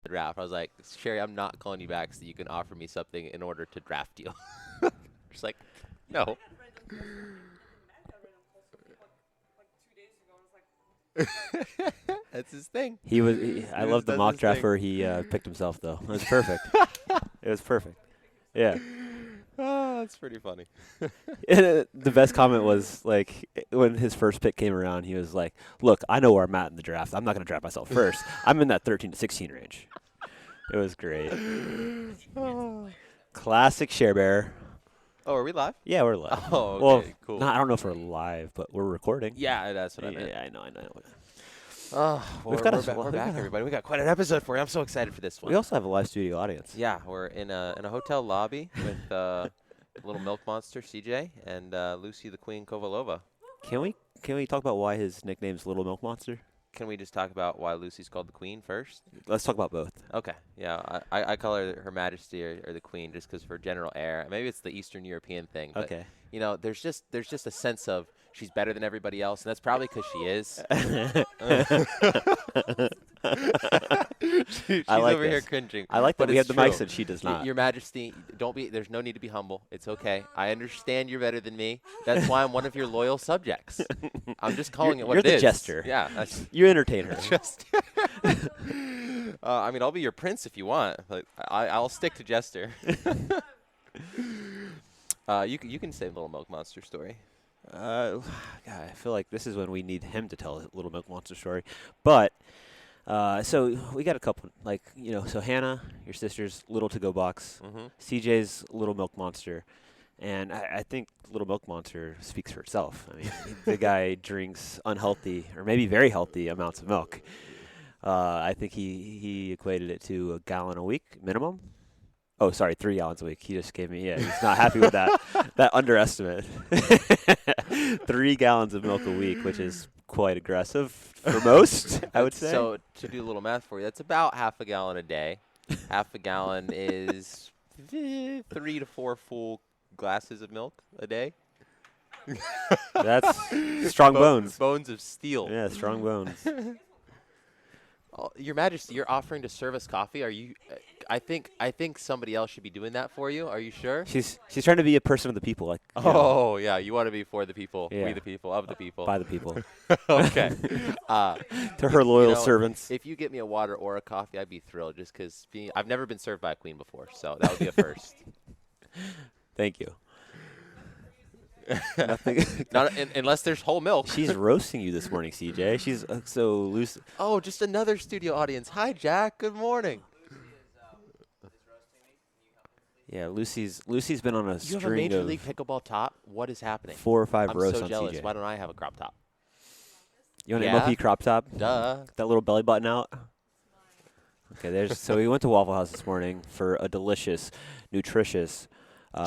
the draft. I was like, Sherry, I'm not calling you back so you can offer me something in order to draft you. She's like, no. That's his thing. I love the mock draft where he picked himself, though. It was perfect. It was perfect. Yeah. Oh, that's pretty funny. And the best comment was, like, when his first pick came around, he was like, look, I know where I'm at in the draft. I'm not going to draft myself first. I'm in that 13 to 16 range. It was great. Classic Share Bear. Oh, are we live? Yeah, we're live. Oh, okay, well, cool. I don't know if we're live, but we're recording. Yeah, that's what I meant. Yeah, I know. Oh, we're back, everybody. We got quite an episode for you. I'm so excited for this one. We also have a live studio audience. Yeah, we're in a hotel lobby with little milk monster CJ and Lucy the Queen Kovalova. Can we talk about why his nickname's Little Milk Monster? Can we just talk about why Lucy's called the Queen first? Let's talk about both. Okay. Yeah, I call her Her Majesty or the Queen just because of her general air. Maybe it's the Eastern European thing. But, okay. You know, there's just a sense of she's better than everybody else, and that's probably because she is. She's like over here cringing. I like that but we have the true. mics and she does not. Your Majesty, there's no need to be humble. It's okay. I understand you're better than me. That's why I'm one of your loyal subjects. I'm just calling it what it is. You're the jester. Yeah. You entertain her. I mean, I'll be your prince if you want, but I'll stick to jester. You can say Little Milk Monster story. God, I feel like this is when we need him to tell a Little Milk Monster story. But, so we got a couple, so Hannah, your sister's Little To Go Box, CJ's Little Milk Monster, and I think Little Milk Monster speaks for itself. I mean, the guy drinks unhealthy, or maybe very healthy amounts of milk. I think he equated it to a gallon a week minimum. Oh, sorry, 3 gallons a week. He just gave me, he's not happy with that underestimate. 3 gallons of milk a week, which is quite aggressive for most, I would say. So to do a little math for you, that's about half a gallon a day. Half a gallon is 3 to 4 full glasses of milk a day. That's strong bones. Bones of steel. Yeah, strong bones. Your Majesty, you're offering to serve us coffee. Are you? I think somebody else should be doing that for you. Are you sure? She's trying to be a person of the people. Like. Yeah, you want to be for the people, we the people, of the people, by the people. Okay. To her loyal servants. If you get me a water or a coffee, I'd be thrilled. Just because I've never been served by a queen before, so that would be a first. Thank you. Not unless there's whole milk. She's roasting you this morning, CJ. She's so loose. Oh, just another studio audience. Hi, Jack. Good morning. Yeah, Lucy's been on a string of. You have a Major League Pickleball top? What is happening? 4 or 5 roasts I'm so jealous. CJ. Why don't I have a crop top? You want an MLP crop top? Duh. That little belly button out? Okay, so we went to Waffle House this morning for a delicious, nutritious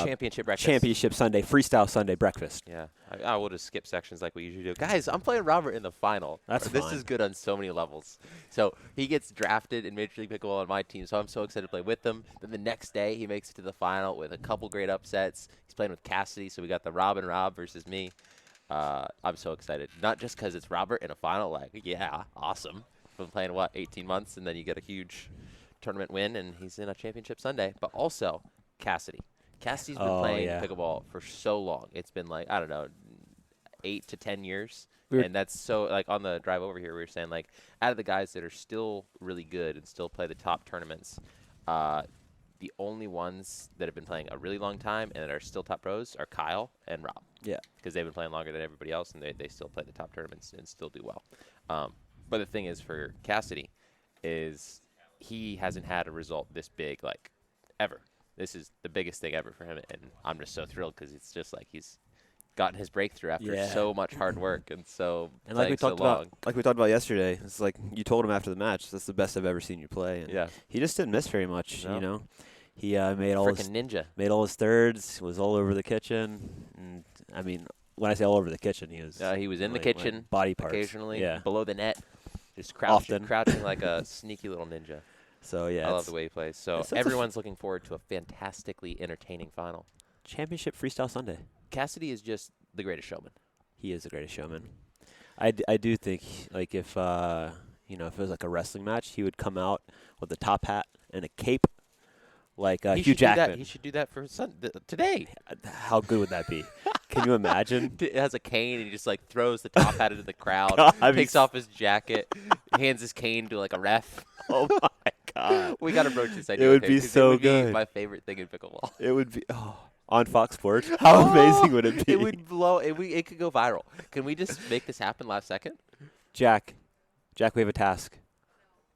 championship breakfast. Championship Sunday, Freestyle Sunday breakfast. Yeah. I will just skip sections like we usually do. Guys, I'm playing Robert in the final. That's This fine. is good on so many levels. So he gets drafted in Major League Pickleball on my team, so I'm so excited to play with him. Then the next day, he makes it to the final with a couple great upsets. He's playing with Cassidy, so we got the Rob and Rob versus me. I'm so excited. Not just because it's Robert in a final, like, yeah, awesome. Been playing, 18 months, and then you get a huge tournament win, and he's in a championship Sunday. But also, Cassidy. Cassidy's been playing pickleball for so long. It's been 8 to 10 years. And that's so, on the drive over here, we were saying, out of the guys that are still really good and still play the top tournaments, the only ones that have been playing a really long time and that are still top pros are Kyle and Rob. Yeah. Because they've been playing longer than everybody else, and they still play the top tournaments and still do well. But the thing is for Cassidy is he hasn't had a result this big, ever. This is the biggest thing ever for him, and I'm just so thrilled because it's just he's gotten his breakthrough after so much hard work and like we talked about yesterday. It's like you told him after the match, that's the best I've ever seen you play. And he just didn't miss very much. No. You know, he made all his ninja. Made all his thirds. Was all over the kitchen. And I mean, when I say all over the kitchen, he was in the kitchen, body parts occasionally, yeah, below the net, just crouching like a sneaky little ninja. So, yeah. I love the way he plays. So, everyone's looking forward to a fantastically entertaining final. Championship Freestyle Sunday. Cassidy is just the greatest showman. He is the greatest showman. I do think, if, if it was like a wrestling match, he would come out with a top hat and a cape, like He Hugh should do that. Jackman. He should do that for today. How good would that be? Can you imagine? It has a cane and he just like throws the top hat into the crowd, God, takes off his jacket, hands his cane to like a ref. Oh my God! We got to broach this idea. It would with him, be 'cause so it would good. Be my favorite thing in pickleball. It would be on Fox Sports. How amazing would it be? It would blow. It could go viral. Can we just make this happen last second? Jack, we have a task.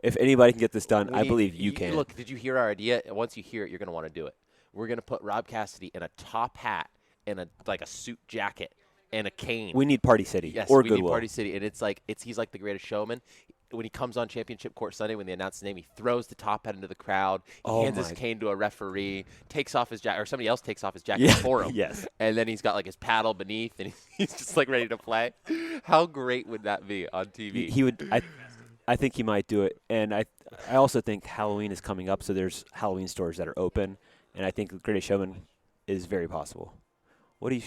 If anybody can get this done, I believe you can. Look, did you hear our idea? Once you hear it, you're going to want to do it. We're going to put Rob Cassidy in a top hat and a suit jacket and a cane. We need Party City Yes, or we Goodwill. need Party City, and he's like the greatest showman. When he comes on Championship Court Sunday, when they announce his name, he throws the top hat into the crowd. He hands his cane to a referee, takes off his jacket, or somebody else takes off his jacket for him. Yes. And then he's got like his paddle beneath, and he's just like ready to play. How great would that be on TV? He would. I think he might do it, and I also think Halloween is coming up, so there's Halloween stores that are open, and I think the Greatest Showman is very possible. What do you?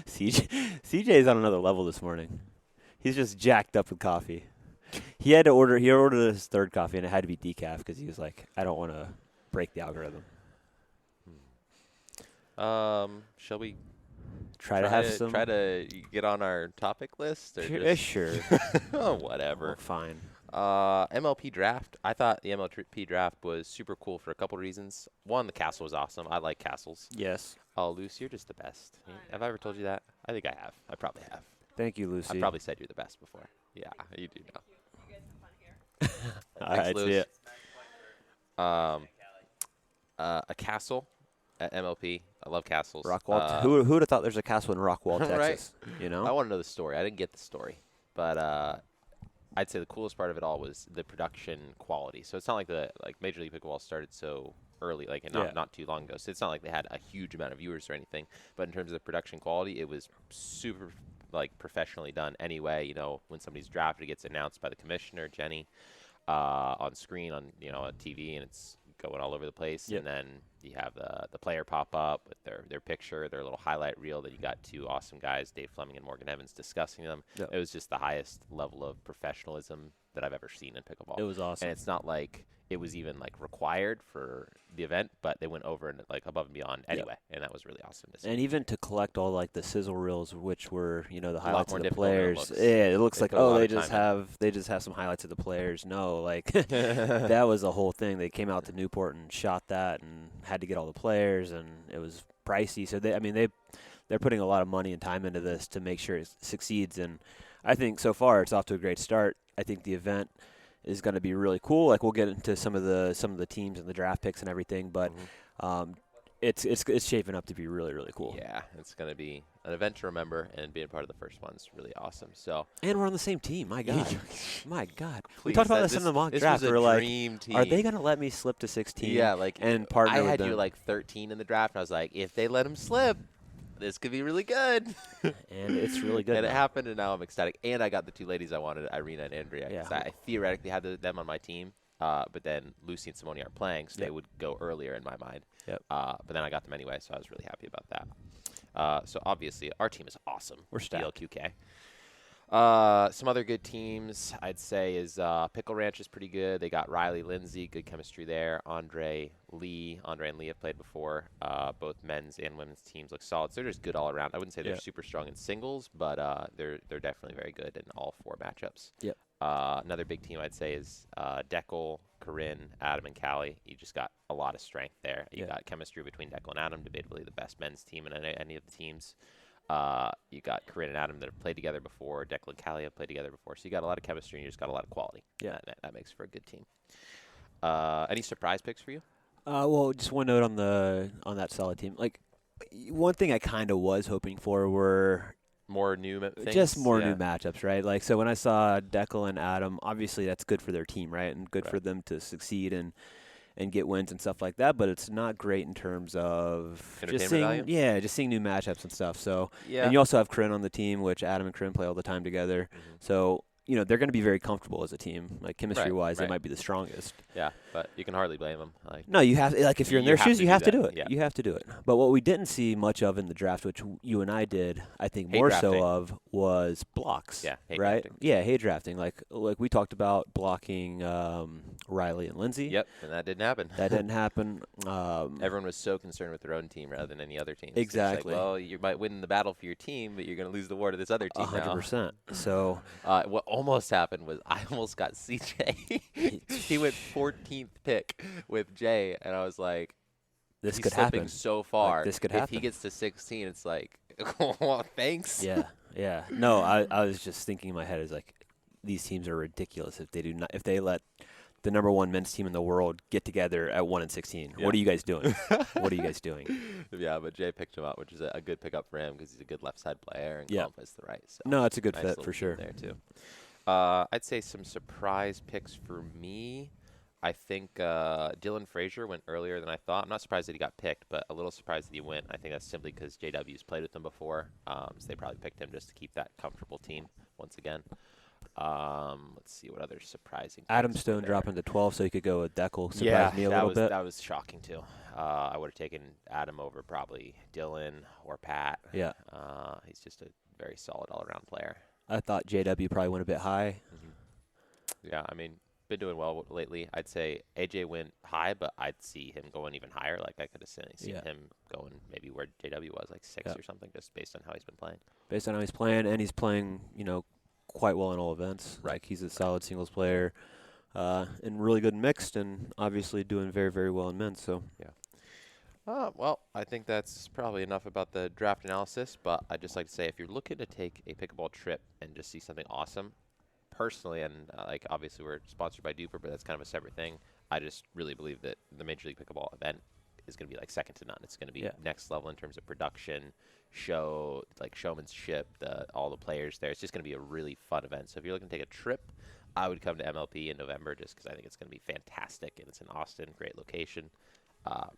CJ is on another level this morning. He's just jacked up with coffee. He ordered his third coffee, and it had to be decaf because he was like, I don't want to break the algorithm. Shall we try to get on our topic list? Or sure. Oh, whatever. Oh, fine. MLP Draft. I thought the MLP Draft was super cool for a couple reasons. One, the castle was awesome. I like castles. Yes. Oh, Luce, you're just the best. Have I ever told you that? I think I have. I probably have. Thank you, Lucy. I probably said you're the best before. Yeah, you do know. You guys have fun here. All right, see it. A castle at MLP. I love castles. Rockwall. Who would have thought there's a castle in Rockwall, Right. Texas? You know. I want to know the story. I didn't get the story, but I'd say the coolest part of it all was the production quality. So it's not like Major League Pickleball started so early, not too long ago. So it's not like they had a huge amount of viewers or anything. But in terms of the production quality, it was super professionally done. Anyway, when somebody's drafted, it gets announced by the commissioner, Jenny, on screen on a TV, and it's going all over the place. Yep. And then you have the player pop up with their picture, their little highlight reel. Then you got two awesome guys, Dave Fleming and Morgan Evans, discussing them. Yep. It was just the highest level of professionalism that I've ever seen in pickleball. It was awesome. And it's not like it was even required for the event, but they went over and above and beyond anyway, and that was really awesome to see. And even to collect all the sizzle reels, which were the highlights more of the difficult than it players. looks. Yeah, it looks They like put a lot they of just time in. have some highlights of the players. No, that was the whole thing. They came out to Newport and shot that and had to get all the players, and it was pricey. So they're putting a lot of money and time into this to make sure it succeeds. And I think so far it's off to a great start. I think the event is going to be really cool. We'll get into some of the teams and the draft picks and everything, but it's shaping up to be really, really cool. Yeah, it's going to be an event to remember, and being part of the first one's really awesome. So, and we're on the same team. My God, my God. We Please, talked about this in the mock draft. Was We're a dream team. are they going to let me slip to 16? Yeah, and partner I with had them? you 13 in the draft, and I was like, if they let him slip, this could be really good. And it's really good. And now. it happened, and now I'm ecstatic. And I got the two ladies I wanted, Irina and Andrea. Yeah. 'Cause I theoretically had them on my team, but then Lucy and Simone aren't playing, so they would go earlier in my mind. Yep. But then I got them anyway, so I was really happy about that. So obviously, our team is awesome. We're stacked. DLQK. Some other good teams, I'd say, is Pickle Ranch is pretty good. They got Riley Lindsay, good chemistry there. Andre and Lee have played before. Both men's and women's teams look solid. So they're just good all around. I wouldn't say they're super strong in singles, but they're definitely very good in all four matchups. Yep. Another big team I'd say is Deckel, Corinne, Adam, and Callie. You just got a lot of strength there. You got chemistry between Deckel and Adam, debatably the best men's team in any of the teams. You got Corinne and Adam that have played together before. Declan and Callie have played together before. So you got a lot of chemistry, and you just got a lot of quality. Yeah. That makes for a good team. Any surprise picks for you? Well, just one note on that solid team. One thing I kind of was hoping for were more new things? Just more new matchups, right? So when I saw Deckel and Adam, obviously that's good for their team, right? And good for them to succeed and get wins and stuff like that. But it's not great in terms of just seeing new matchups and stuff. So and you also have Corinne on the team, which Adam and Corinne play all the time together. So they're going to be very comfortable as a team. Like chemistry-wise, they right. might be the strongest. Yeah, but you can hardly blame them. No, you have like if you're in their shoes, you have to do it. Yeah. You have to do it. But what we didn't see much of in the draft, which you and I did, I think Hate more drafting. so of, was blocks. Yeah, hate right. drafting. Yeah, hate drafting. Like we talked about blocking Riley and Lindsay. Yep, and that didn't happen. That didn't happen. Everyone was so concerned with their own team rather than any other team. Exactly. Like, well, you might win the battle for your team, but you're going to lose the war to this other team 100%. So what almost happened was I almost got CJ. He went 14th pick with Jay, and I was like, this he's could slipping happen. so far. Like, this could if happen. he gets to 16, it's like, well, thanks. Yeah. No, I was just thinking in my head is like, these teams are ridiculous if they let the number one men's team in the world get together at 1 and 16. Yeah. What are you guys doing? What are you guys doing? Yeah, but Jay picked him up, which is a good pickup for him because he's a good left side player and Yeah. Golf is the right. So No, it's a good nice fit little for team sure. there too. I'd say some surprise picks for me. I think Dylan Frazier went earlier than I thought. I'm not surprised that he got picked, but a little surprised that he went. I think that's simply because JW's played with him before, so they probably picked him just to keep that comfortable team once again. Let's see what other surprising. Adam picks Stone were there. dropping to 12 so he could go with Deckel. Surprised Yeah, me a that little was bit. that was shocking too. I would have taken Adam over probably Dylan or Pat. Yeah. He's just a very solid all-around player. I thought JW probably went a bit high. Yeah, I mean, been doing well lately. I'd say AJ went high, but I'd see him going even higher. Like I could have seen Yeah. him going maybe where JW was, like 6 Yeah. or something, just based on how he's been playing. Based on how he's playing, and he's playing, quite well in all events. Right. Like he's a solid singles player, and really good mixed, and obviously doing very, very well in men's. So Well, I think that's probably enough about the draft analysis, but I'd just like to say if you're looking to take a pickleball trip and just see something awesome, personally, and like obviously we're sponsored by Duper, but that's kind of a separate thing, I just really believe that the Major League Pickleball event is going to be like second to none. It's going to be next level in terms of production, showmanship, all the players there. It's just going to be a really fun event. So if you're looking to take a trip, I would come to MLP in November just because I think it's going to be fantastic, and it's in Austin, great location.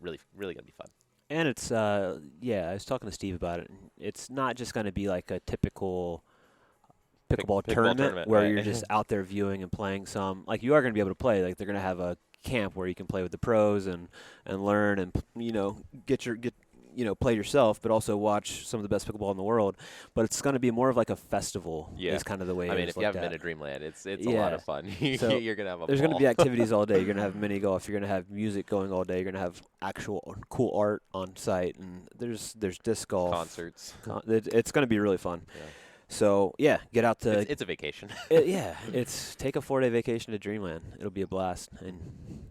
Really, really going to be fun. And it's I was talking to Steve about it. It's not just going to be like a typical pickleball tournament where right. you're just out there viewing and playing some. Like you are going to be able to play. Like they're going to have a camp where you can play with the pros and learn and play yourself, but also watch some of the best pickleball in the world. But it's going to be more of like a festival. Yeah. Is kind of the way. I mean, it's if you haven't looked been at. to Dreamland, it's a lot of fun. So you're gonna have a There's ball. going to be activities all day. You're going to have mini golf. You're going to have music going all day. You're going to have actual cool art on site, and there's disc golf concerts. It's going to be really fun. Yeah. So get out to. It's a vacation. It's take a 4-day vacation to Dreamland. It'll be a blast, and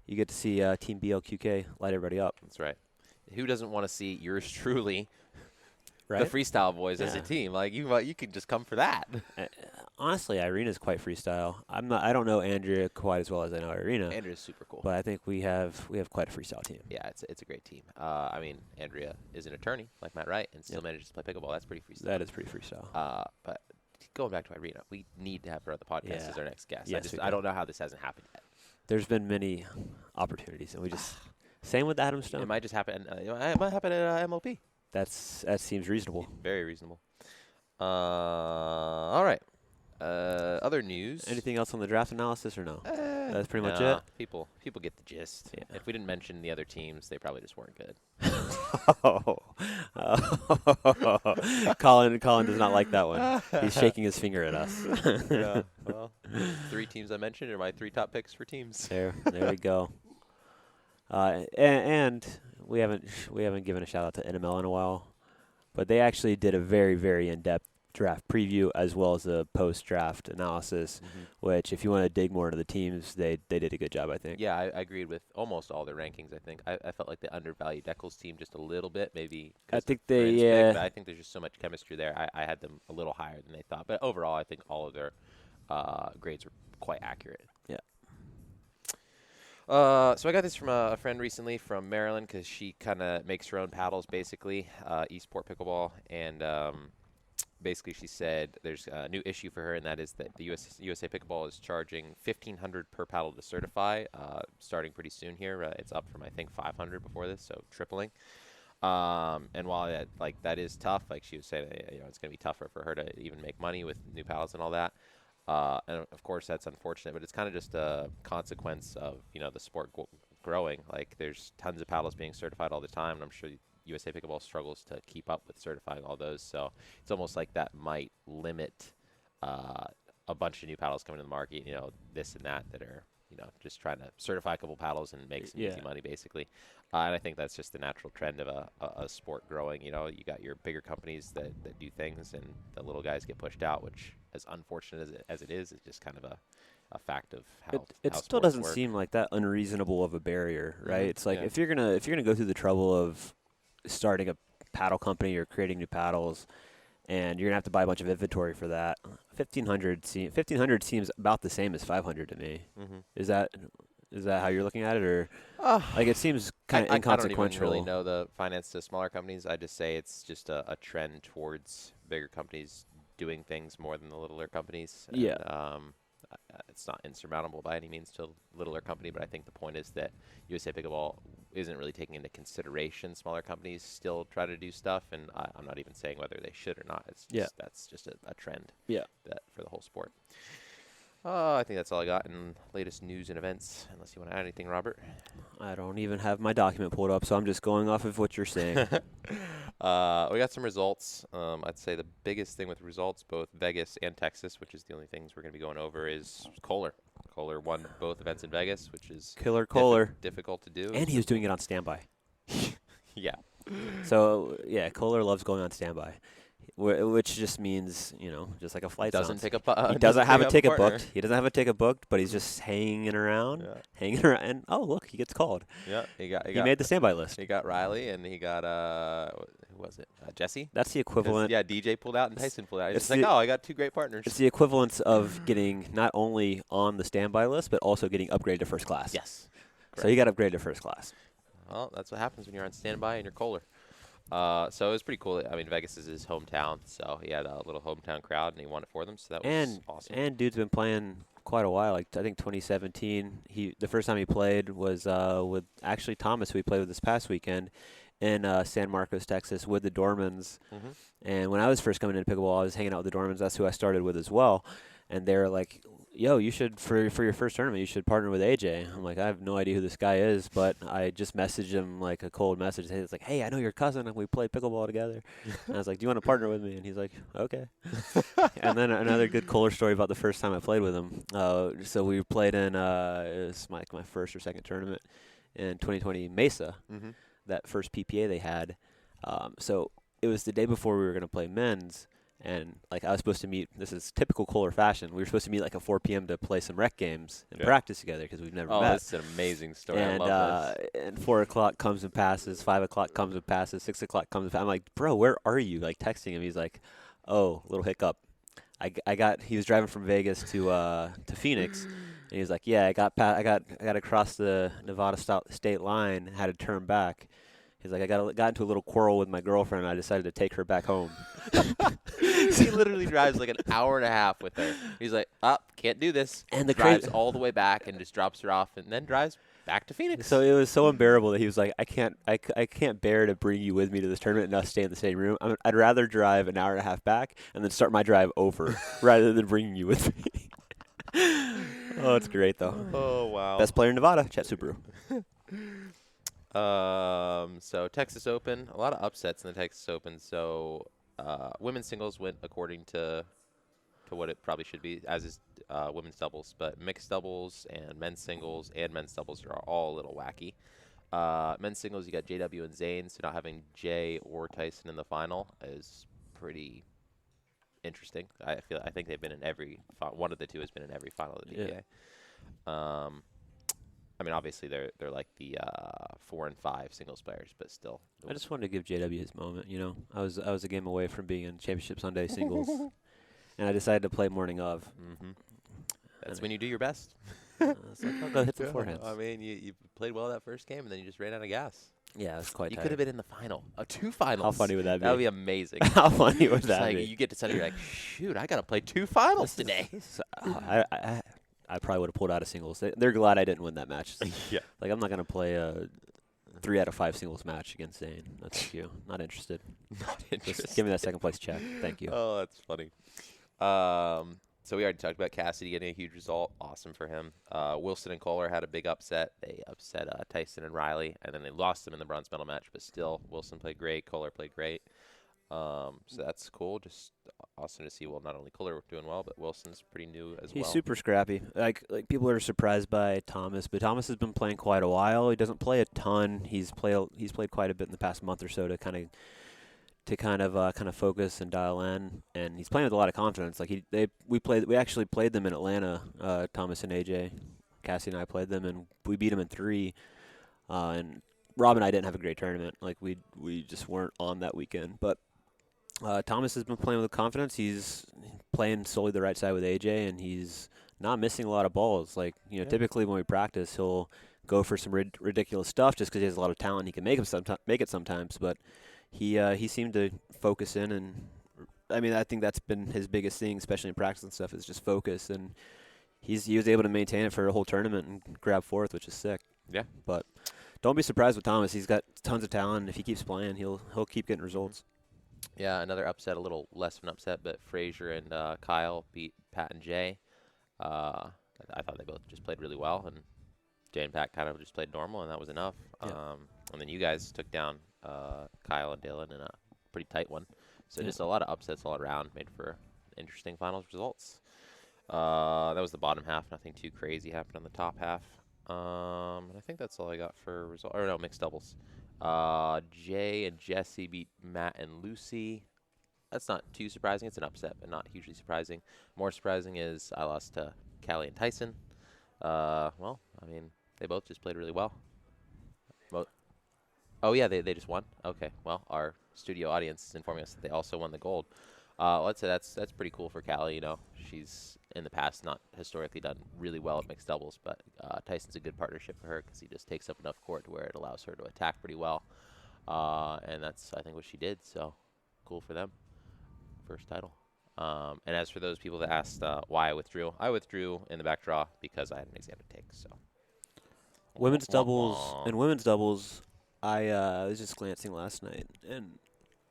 you get to see Team BLQK light everybody up. That's right. Who doesn't want to see yours truly, Right? the Freestyle Boys, as a team? Like you could just come for that. Honestly, Irina's quite freestyle. I don't know Andrea quite as well as I know Irina. Andrea's super cool. But I think we have quite a freestyle team. Yeah, it's a great team. I mean, Andrea is an attorney like Matt Wright and still manages to play pickleball. That's pretty freestyle. That is pretty freestyle. But going back to Irina, we need to have her on the podcast as our next guest. Yes, I don't know how this hasn't happened yet. There's been many opportunities, and we just same with Adam Stone. It might just happen. It might happen at MLP. That seems reasonable. Very reasonable. All right. Other news. Anything else on the draft analysis or no? That's pretty much it. People get the gist. Yeah. If we didn't mention the other teams, they probably just weren't good. Colin does not like that one. He's shaking his finger at us. Yeah. Well, 3 teams I mentioned are my 3 top picks for teams. There we go. And we haven't given a shout out to NML in a while, but they actually did a very, very in-depth draft preview as well as a post-draft analysis, which if you want to dig more into the teams, they did a good job, I think. Yeah, I agreed with almost all their rankings. I think I felt like they undervalued Deckel's team just a little bit, maybe. I think but I think there's just so much chemistry there. I had them a little higher than they thought, but overall, I think all of their grades were quite accurate. Yeah. So I got this from a friend recently from Maryland because she kind of makes her own paddles, basically, Eastport Pickleball, and basically she said there's a new issue for her, and that is that the USA Pickleball is charging $1,500 per paddle to certify, starting pretty soon here. It's up from I think $500 before this, so tripling. And while that is tough, like she was saying, it's going to be tougher for her to even make money with new paddles and all that. And of course that's unfortunate, but it's kind of just a consequence of the sport growing. Like there's tons of paddles being certified all the time, and I'm sure USA Pickleball struggles to keep up with certifying all those. So it's almost like that might limit a bunch of new paddles coming to the market. This and that are just trying to certify a couple paddles and make some easy money, basically. And I think that's just the natural trend of a sport growing. You got your bigger companies that do things, and the little guys get pushed out, which, as unfortunate as it is just kind of a fact of how it how still sports doesn't work. seem like that unreasonable of a barrier, right? It's like Yeah. if you're gonna go through the trouble of starting a paddle company or creating new paddles, and you're gonna have to buy a bunch of inventory for that. 1,500 seems about the same as 500 to me. Mm-hmm. Is that how you're looking at it, or like it seems kind of I inconsequential? don't even really know the finance to smaller companies. I just say it's just a trend towards bigger companies doing things more than the littler companies. Yeah. And, it's not insurmountable by any means to a littler company, but I think the point is that USA Pickleball isn't really taking into consideration smaller companies still try to do stuff, and I'm not even saying whether they should or not. It's just, that's just a trend. Yeah. That for the whole sport. I think that's all I got in latest news and events. Unless you want to add anything, Robert. I don't even have my document pulled up, so I'm just going off of what you're saying. We got some results. I'd say the biggest thing with results, both Vegas and Texas, which is the only things we're going to be going over, is Kohler. Kohler won both events in Vegas, which is Killer Kohler. difficult to do. And he was doing it on standby. Yeah. So, yeah, Kohler loves going on standby, which just means, just like a flight Doesn't sounds. pick up. He doesn't have a ticket partner. booked. He doesn't have a ticket booked, but he's just hanging around. And oh, look, he gets called. Yeah, He made the standby list. He got Riley, and he got who was it? Jesse. That's the equivalent. Yeah, DJ pulled out and Tyson pulled out. It's like, the- I got two great partners. It's the equivalence of getting not only on the standby list, but also getting upgraded to first class. Yes. So he got upgraded to first class. Well, that's what happens when you're on standby and you're Kohler. So it was pretty cool. I mean, Vegas is his hometown, so he had a little hometown crowd, and he won it for them. So that was awesome. And dude's been playing quite a while. Like I think 2017, the first time he played was with actually Thomas, who he played with this past weekend in San Marcos, Texas, with the Dormans. Mm-hmm. And when I was first coming into pickleball, I was hanging out with the Dormans. That's who I started with as well. And they're like, yo, you should, for your first tournament, you should partner with AJ. I'm like, I have no idea who this guy is, but I just messaged him like a cold message. It's like, hey, I know your cousin, and we played pickleball together. And I was like, do you want to partner with me? And he's like, okay. And then another good Kohler story about the first time I played with him. So we played in, it was my first or second tournament in 2020 Mesa, that first PPA they had. So it was the day before we were going to play men's. And, like, I was supposed to meet, this is typical Kohler fashion, we were supposed to meet, like, at 4 p.m. to play some rec games and practice together because we've never met. Oh, that's an amazing story. And, I love this. And 4 o'clock comes and passes, 5 o'clock comes and passes, 6 o'clock comes and passes. I'm like, bro, where are you? Like, texting him. He's like, oh, little hiccup. He was driving from Vegas to Phoenix. And he was like, yeah, I got across the Nevada state line, had to turn back. He's like, I got into a little quarrel with my girlfriend, and I decided to take her back home. He literally drives like an hour and a half with her. He's like, can't do this. And the drives all the way back and just drops her off, and then drives back to Phoenix. So it was so unbearable that he was like, I can't bear to bring you with me to this tournament and us stay in the same room. I'd rather drive an hour and a half back and then start my drive over rather than bringing you with me. Oh, it's great though. Oh wow. Best player in Nevada, Chet Subaru. So Texas Open, a lot of upsets in the Texas Open. So women's singles went according to what it probably should be, as is women's doubles. But mixed doubles and men's singles are all a little wacky. Men's singles, you got JW and Zane, so not having Jay or Tyson in the final is pretty interesting. I think they've been in every one of the two has been in every final of the PPA. Yeah. I mean, obviously they're like the 4 and 5 singles players, but still. I just wanted to give JW his moment. You know, I was a game away from being in Championship Sunday singles, and I decided to play morning of. Mm-hmm. That's when you do your best. Like, I'll go hit some forehands. I mean, you played well that first game, and then you just ran out of gas. Yeah, it was quite. You tired. could have been in the final. 2 finals. How funny would that be? That would be amazing. How funny would that be? You get to Sunday, you're like, shoot, I got to play 2 finals today. I probably would have pulled out of singles. They're glad I didn't win that match. Yeah. Like, I'm not going to play a 3 out of 5 singles match against Zane. No, thank you. Not interested. Not interested. Just give me that second place check. Thank you. Oh, that's funny. So we already talked about Cassidy getting a huge result. Awesome for him. Wilson and Kohler had a big upset. They upset Tyson and Riley, and then they lost them in the bronze medal match. But still, Wilson played great. Kohler played great. So that's cool. Just awesome to see. Well, not only Kohler doing well, but Wilson's pretty new as He's well. super scrappy. Like people are surprised by Thomas, but Thomas has been playing quite a while. He doesn't play a ton. He's played quite a bit in the past month or so to kind of focus and dial in, and he's playing with a lot of confidence. Like we actually played them in Atlanta. Thomas and AJ, Cassie and I played them, and we beat them in 3. And Rob and I didn't have a great tournament. Like we just weren't on that weekend, but. Thomas has been playing with confidence. He's playing solely the right side with AJ, and he's not missing a lot of balls. Like, typically when we practice, he'll go for some ridiculous stuff just because he has a lot of talent. He can make it sometimes, but he seemed to focus in, and I mean, I think that's been his biggest thing, especially in practice and stuff, is just focus. And he was able to maintain it for a whole tournament and grab 4th, which is sick. Yeah. But don't be surprised with Thomas. He's got tons of talent. If he keeps playing, he'll keep getting results. Yeah, another upset, a little less of an upset, but Frazier and Kyle beat Pat and Jay. I thought they both just played really well, and Jay and Pat kind of just played normal, and that was enough. Yeah. And then you guys took down Kyle and Dylan in a pretty tight one. So Yeah. just a lot of upsets all around, made for interesting finals results. That was the bottom half. Nothing too crazy happened on the top half. And I think that's all I got for result. Or no, mixed doubles. Jay and Jesse beat Matt and Lucy. That's not too surprising. It's an upset, but not hugely surprising. More surprising is I lost to Callie and Tyson. Well, I mean, they both just played really well. Oh, yeah, they just won? Okay, well, our studio audience is informing us that they also won the gold. Let's say that's pretty cool for Callie. She's in the past not historically done really well at mixed doubles, but Tyson's a good partnership for her because he just takes up enough court to where it allows her to attack pretty well. And that's, I think, what she did. So cool for them. First title. And as for those people that asked why I withdrew in the back draw because I had an exam to take. So Women's doubles, I was just glancing last night, and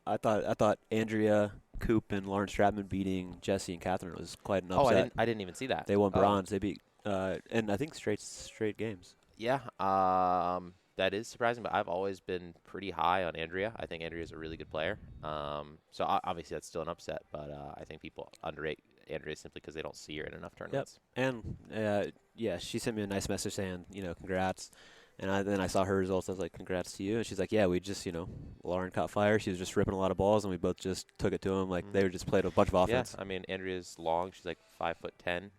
I thought Andrea Coop and Lauren Stratman beating Jesse and Catherine was quite an upset. Oh, I didn't even see that. They won bronze. They beat and I think straight games. Yeah, that is surprising, but I've always been pretty high on Andrea. I think Andrea's a really good player. So obviously that's still an upset, but I think people underrate Andrea simply because they don't see her in enough tournaments. Yep. And yeah, she sent me a nice message saying, congrats. And then I saw her results. I was like, congrats to you. And she's like, yeah, we just, Lauren caught fire. She was just ripping a lot of balls, and we both just took it to them. Like, they were just played a bunch of offense. Yeah, I mean, Andrea's long. She's like 5'10".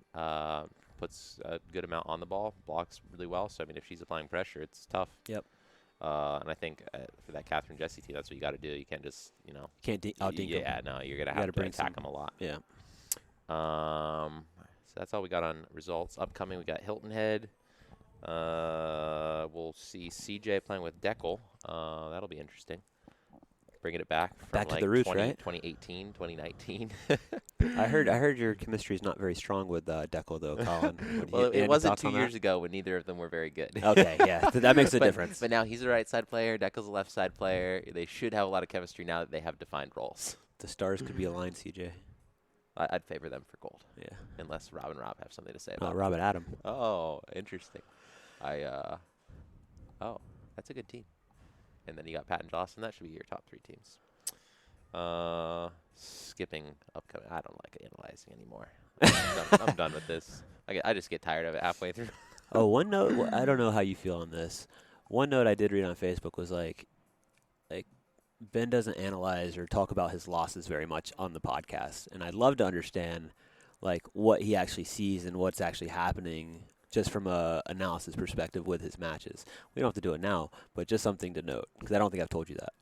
Puts a good amount on the ball, blocks really well. So, I mean, if she's applying pressure, it's tough. Yep. And I think for that Catherine Jesse team, that's what you got to do. You can't just, Can't out-dink them. Yeah, no, you're going to have to attack them a lot. Yeah. So that's all we got on results. Upcoming, we got Hilton Head. We'll see CJ playing with Deckel. That'll be interesting. Bringing it back from Back to like the roots, right? 2018, 2019. I heard your chemistry is not very strong with Deckel, though, Colin. Well, it wasn't 2 years ago when neither of them were very good. Okay, yeah, that makes a difference. But now he's a right side player. Deckel's a left side player. They should have a lot of chemistry now that they have defined roles. The stars could be aligned, CJ. I'd favor them for gold. Yeah. Unless Rob and Rob have something to say about it. Rob and Adam. Oh, interesting. That's a good team. And then you got Pat and Dawson. That should be your top 3 teams. Skipping upcoming. I don't like analyzing anymore. I'm done with this. I just get tired of it halfway through. Oh, one note. I don't know how you feel on this. One note I did read on Facebook was like Ben doesn't analyze or talk about his losses very much on the podcast, and I'd love to understand like what he actually sees and what's actually happening just from a analysis perspective with his matches. We don't have to do it now, but just something to note because I don't think I've told you that.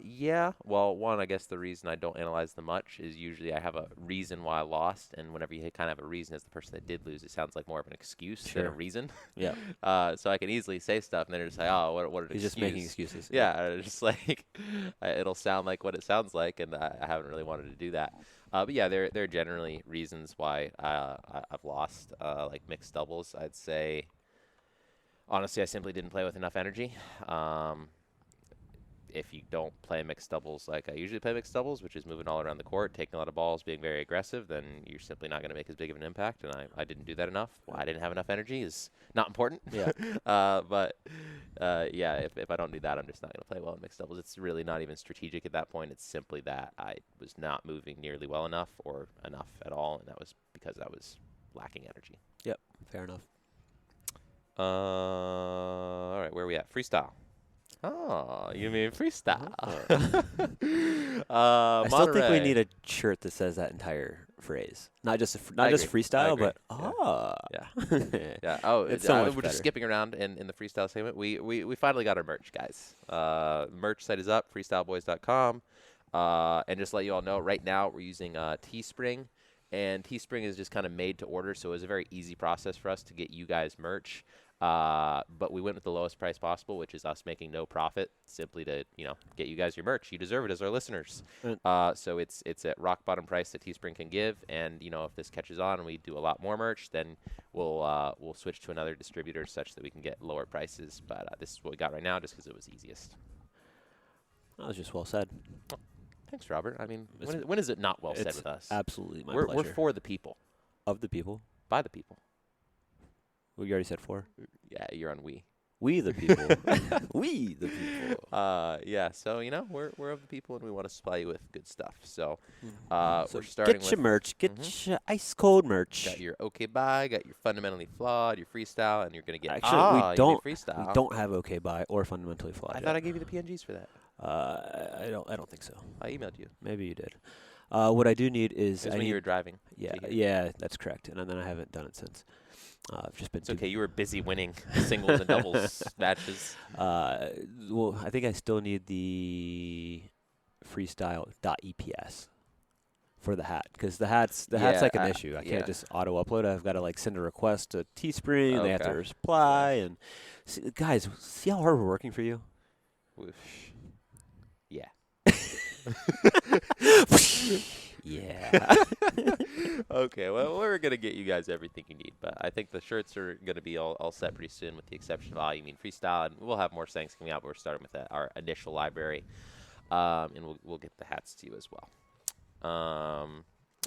Yeah. Well, one, I guess the reason I don't analyze them much is usually I have a reason why I lost, and whenever you kind of have a reason as the person that did lose, it sounds like more of an excuse than a reason. Yeah. So I can easily say stuff, and then just say, oh, what an excuse. He's just making excuses. Yeah, just like it'll sound like what it sounds like, and I haven't really wanted to do that. But yeah, there are generally reasons why I've lost, like mixed doubles. I'd say, honestly, I simply didn't play with enough energy. if you don't play mixed doubles like I usually play mixed doubles, which is moving all around the court, taking a lot of balls, being very aggressive, then you're simply not going to make as big of an impact. And I didn't do that enough. Why I didn't have enough energy is not important. Yeah. Yeah, if I don't do that, I'm just not going to play well in mixed doubles. It's really not even strategic at that point. It's simply that I was not moving nearly well enough or enough at all, and that was because I was lacking energy. Yep. Fair enough. All right, where are we at? Freestyle. Oh, you mean freestyle? I still think we Monterey. need a shirt that says that entire phrase, not just I just agree. freestyle, I agree. but Yeah. Yeah. Oh, It's so much we're better. just skipping around in the freestyle segment. We finally got our merch, guys. Merch site is up, freestyleboys.com. And just to let you all know, right now we're using Teespring, and Teespring is just kind of made to order, so it was a very easy process for us to get you guys merch. But we went with the lowest price possible, which is us making no profit, simply to get you guys your merch. You deserve it as our listeners. So it's at rock bottom price that Teespring can give, and if this catches on and we do a lot more merch, then we'll switch to another distributor such that we can get lower prices. But this is what we got right now, just because it was easiest. That was just well said. Thanks, Robert. I mean, when is it not well said It's with us? absolutely my We're pleasure. for the people, Of the people. by the people. We already said for. Yeah, you're on we. We the people. We the people. Yeah. So we're of the people, and we want to supply you with good stuff. So, So we're starting get with your merch. Get your ice cold merch. got your okay bye, got your fundamentally flawed, your freestyle, and you're gonna get Actually, we you don't. mean freestyle. We don't have okay buy or fundamentally flawed. I yet. thought I gave you the PNGs for that. I don't think so. I emailed you. Maybe you did. What I do need is It was I when need, you were driving. yeah, to here. yeah, that's correct. And then I haven't done it since. I've just been It's okay. You were busy winning singles and doubles matches. Well, I think I still need the freestyle.eps for the hat, because the hat's like an issue. I yeah. can't just auto upload. I've got to send a request to Teespring. They have to Okay. reply. And guys, see how hard we're working for you. Whoosh. Yeah. Yeah. Okay, well, we're going to get you guys everything you need, but I think the shirts are going to be all set pretty soon, with the exception of You Mean Freestyle, and we'll have more things coming out, but we're starting with our initial library, and we'll get the hats to you as well.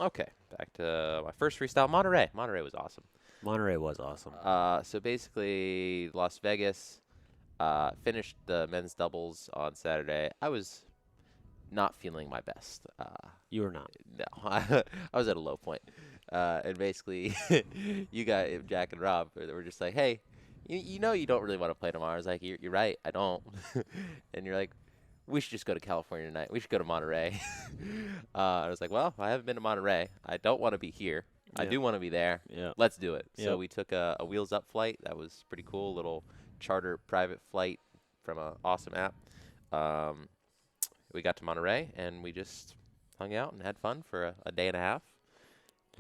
Okay, back to my first freestyle, Monterey. Monterey was awesome. Monterey was awesome. So basically, Las Vegas, finished the men's doubles on Saturday. I was not feeling my best. You were not. No, I was at a low point. And basically, you got Jack and Rob were just like, hey, you don't really want to play tomorrow. I was like, you're right, I don't. And you're like, we should just go to California tonight. We should go to Monterey. I was like, well, I haven't been to Monterey. I don't want to be here. I Yeah. do want to be there. Yeah. Let's do it. So Yep. we took a wheels up flight. That was pretty cool. Little charter private flight from an awesome app. We got to Monterey, and we just hung out and had fun for a day and a half.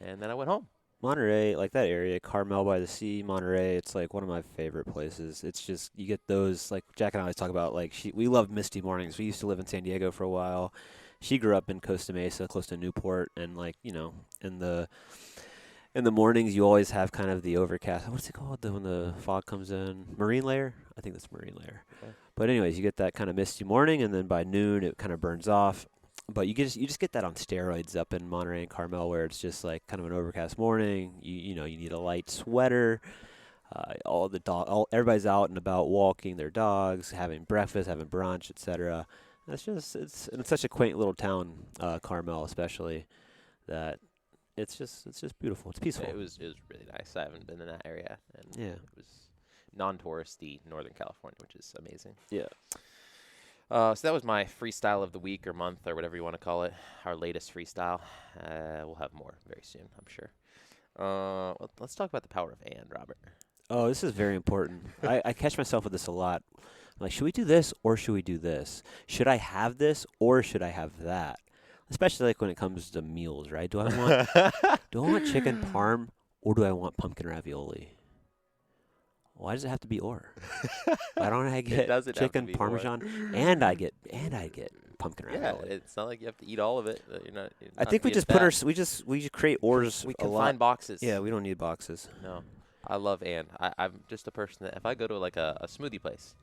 And then I went home. Monterey, like that area, Carmel by the Sea, Monterey, it's like one of my favorite places. It's just, you get those, like Jack and I always talk about, like we love misty mornings. We used to live in San Diego for a while. She grew up in Costa Mesa, close to Newport, and in the mornings you always have kind of the overcast. What's it called when the fog comes in? Marine layer? I think that's marine layer. Okay. But anyways, you get that kind of misty morning, and then by noon it kind of burns off. But you just get that on steroids up in Monterey and Carmel, where it's just like kind of an overcast morning. You need a light sweater. Everybody's out and about walking their dogs, having breakfast, having brunch, etc. It's such a quaint little town, Carmel especially, that it's just beautiful. It's peaceful. It was really nice. I haven't been in that area, and Yeah. it was non-touristy Northern California, which is amazing. Yeah. So that was my freestyle of the week or month or whatever you want to call it. Our latest freestyle. We'll have more very soon, I'm sure. Let's talk about the power of and, Robert. Oh, this is very important. I catch myself with this a lot. I'm like, should we do this or should we do this? Should I have this or should I have that? Especially like when it comes to meals, right? Do I want chicken parm or do I want pumpkin ravioli? Why does it have to be or? Why don't I get doesn't have to chicken be or. parmesan and I get pumpkin Yeah, ravioli? it's not like you have to eat all of it. You're I not think we being just put fat. we just create ors We a lot. combine boxes. Yeah, we don't need boxes. No, I love and. I'm just a person that if I go to like a smoothie place,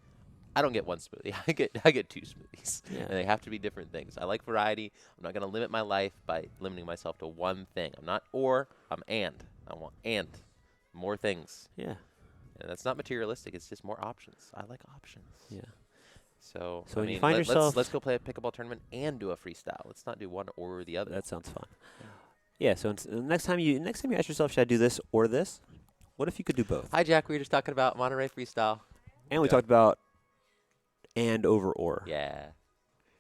I don't get one smoothie. I get 2 smoothies, Yeah. and they have to be different things. I like variety. I'm not gonna limit my life by limiting myself to one thing. I'm not or. I'm and. I want and more things. Yeah. And that's not materialistic. It's just more options. I like options. Yeah. So So I when you mean, find yourself- let's go play a pickleball tournament and do a freestyle. Let's not do one or the other. That sounds fun. Yeah. So next time you ask yourself, should I do this or this? What if you could do both? Hi, Jack. We were just talking about Monterey freestyle. And we Yeah. talked about and over or. Yeah.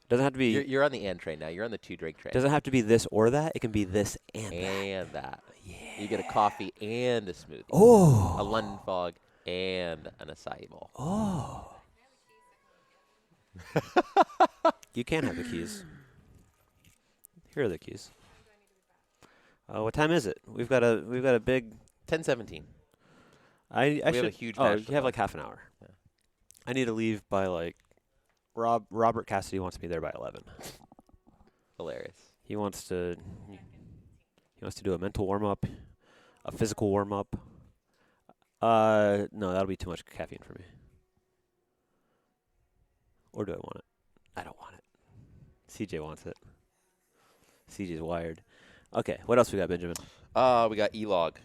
Doesn't have to be. You're on the and train now. You're on the 2-drink train. Doesn't have to be this or that. It can be this and that. And that. Yeah. You get a coffee and a smoothie. Oh. A London fog and an acai bowl. Oh. You can have the keys. Here are the keys. What time is it? We've got a big. 10:17. I have should. a huge Oh, match you to have play. like half an hour. Yeah. I need to leave by like. Robert Cassidy wants me there by 11. Hilarious. He wants to do a mental warm up, a physical warm up. No, that'll be too much caffeine for me. Or do I want it? I don't want it. CJ wants it. CJ's wired. Okay, what else we got, Benjamin? We got E-log.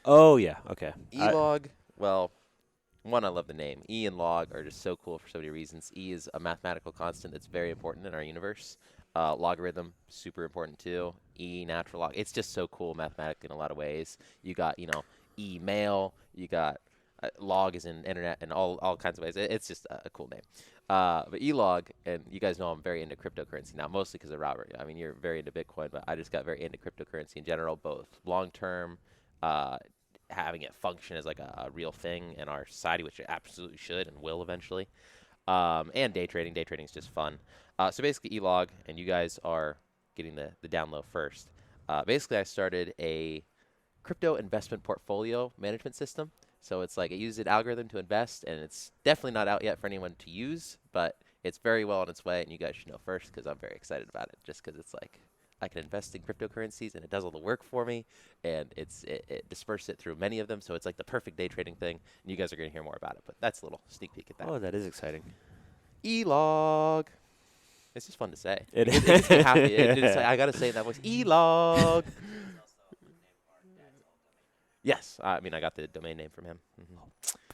Oh yeah, okay. E-log, well, one, I love the name. E and log are just so cool for so many reasons. E is a mathematical constant that's very important in our universe. Logarithm, super important too. E, natural log. It's just so cool mathematically in a lot of ways. You got, email. You got log is in internet and all kinds of ways. It's just a cool name. But E-log, and you guys know I'm very into cryptocurrency now, mostly because of Robert. I mean, you're very into Bitcoin, but I just got very into cryptocurrency in general, both long-term, having it function as like a real thing in our society, which it absolutely should and will eventually, and day trading. Day trading is just fun. So basically E-log, and you guys are getting the down low first. Basically, I started a crypto investment portfolio management system. So it's like it uses an algorithm to invest, and it's definitely not out yet for anyone to use, but it's very well on its way, and you guys should know first because I'm very excited about it, just because it's like I can invest in cryptocurrencies, and it does all the work for me, and it disperses it through many of them, so it's like the perfect day trading thing, and you guys are going to hear more about it, but that's a little sneak peek at that. Oh, that is exciting. E-log. It's just fun to say. It It makes me happy. I got to say it in that voice. E-log. Yes. I mean, I got the domain name from him. Mm-hmm.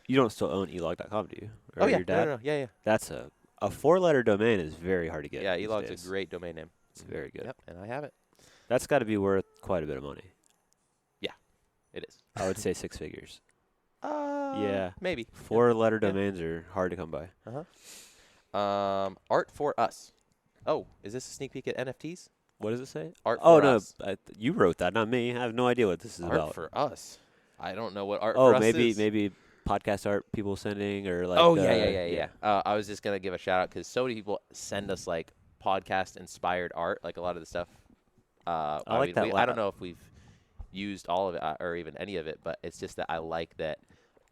You don't still own elog.com, do you? Or Oh, yeah. your dad? No. Yeah. That's a 4-letter domain is very hard to get. Yeah, these E-log's days. a great domain name. It's very good. Yep, and I have it. That's got to be worth quite a bit of money. It is. I would say 6 figures. Yeah. Maybe. 4-letter Yeah. domains are hard to come by. Art for Us. Oh, is this a sneak peek at NFTs? What does it say? Art Oh, for no. Us. You wrote that, not me. I have no idea what this is Art about. for Us. I don't know what Art for Us is. maybe podcast art people sending or like. Oh, yeah. I was just going to give a shout out because so many people send us like podcast inspired art, like a lot of the stuff. I like that. I don't know if we've used all of it or even any of it, but it's just that I like that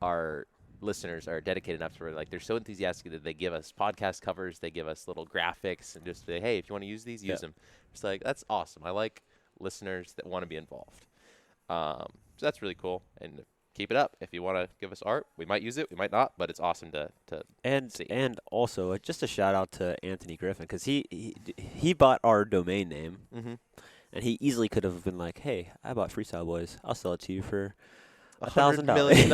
our listeners are dedicated enough to where, like, they're so enthusiastic that they give us podcast covers, they give us little graphics, and just say, hey, if you want to use these, use them. It's like, that's awesome. I like listeners that want to be involved. So that's really cool, and keep it up. If you want to give us art, we might use it, we might not, but it's awesome to see. And also just a shout out to Anthony Griffin because he bought our domain name. Mm-hmm. And he easily could have been like, "Hey, I bought Freestyle Boys. I'll sell it to you for $100 $1,000." million.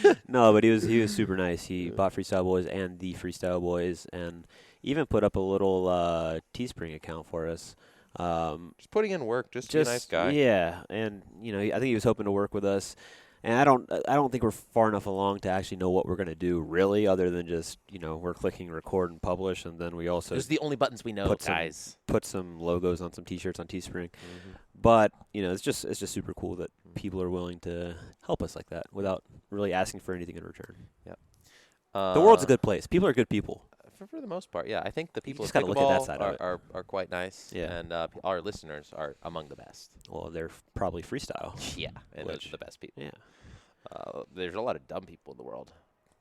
Yeah. No, but he was super nice. He bought Freestyle Boys and the Freestyle Boys, and even put up a little Teespring account for us. Just putting in work, just to be a nice guy. Yeah, and I think he was hoping to work with us. And I don't think we're far enough along to actually know what we're going to do really, other than just, we're clicking record and publish, and then we also Those are the only buttons we know, guys. put some logos on some T-shirts on Teespring. Mm-hmm. But it's just super cool that people are willing to help us like that without really asking for anything in return. Yep. The world's a good place. People are good people. For the most part, yeah. I think the people just at gotta look at that Pickleball side of it. are quite nice, Yeah. and our listeners are among the best. Well, they're probably freestyle. Yeah, and those Which- are the best people. Yeah. There's a lot of dumb people in the world.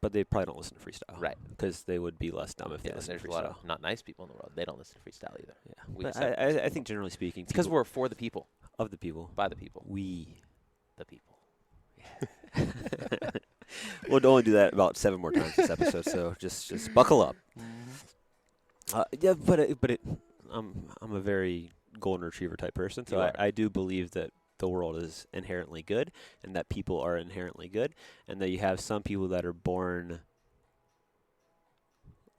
But they probably don't listen to freestyle. Right. Because they would be less dumb if they Yeah, listened there's to a lot freestyle. of not nice people in the world. They don't listen to freestyle either. Yeah. We But just have I think generally speaking, It's because people- we're for the people, of the people. by the people, We. the people. We'll only do that about 7 more times this episode, so just buckle up. Yeah, I'm a very golden retriever type person, so I do believe that the world is inherently good, and that people are inherently good, and that you have some people that are born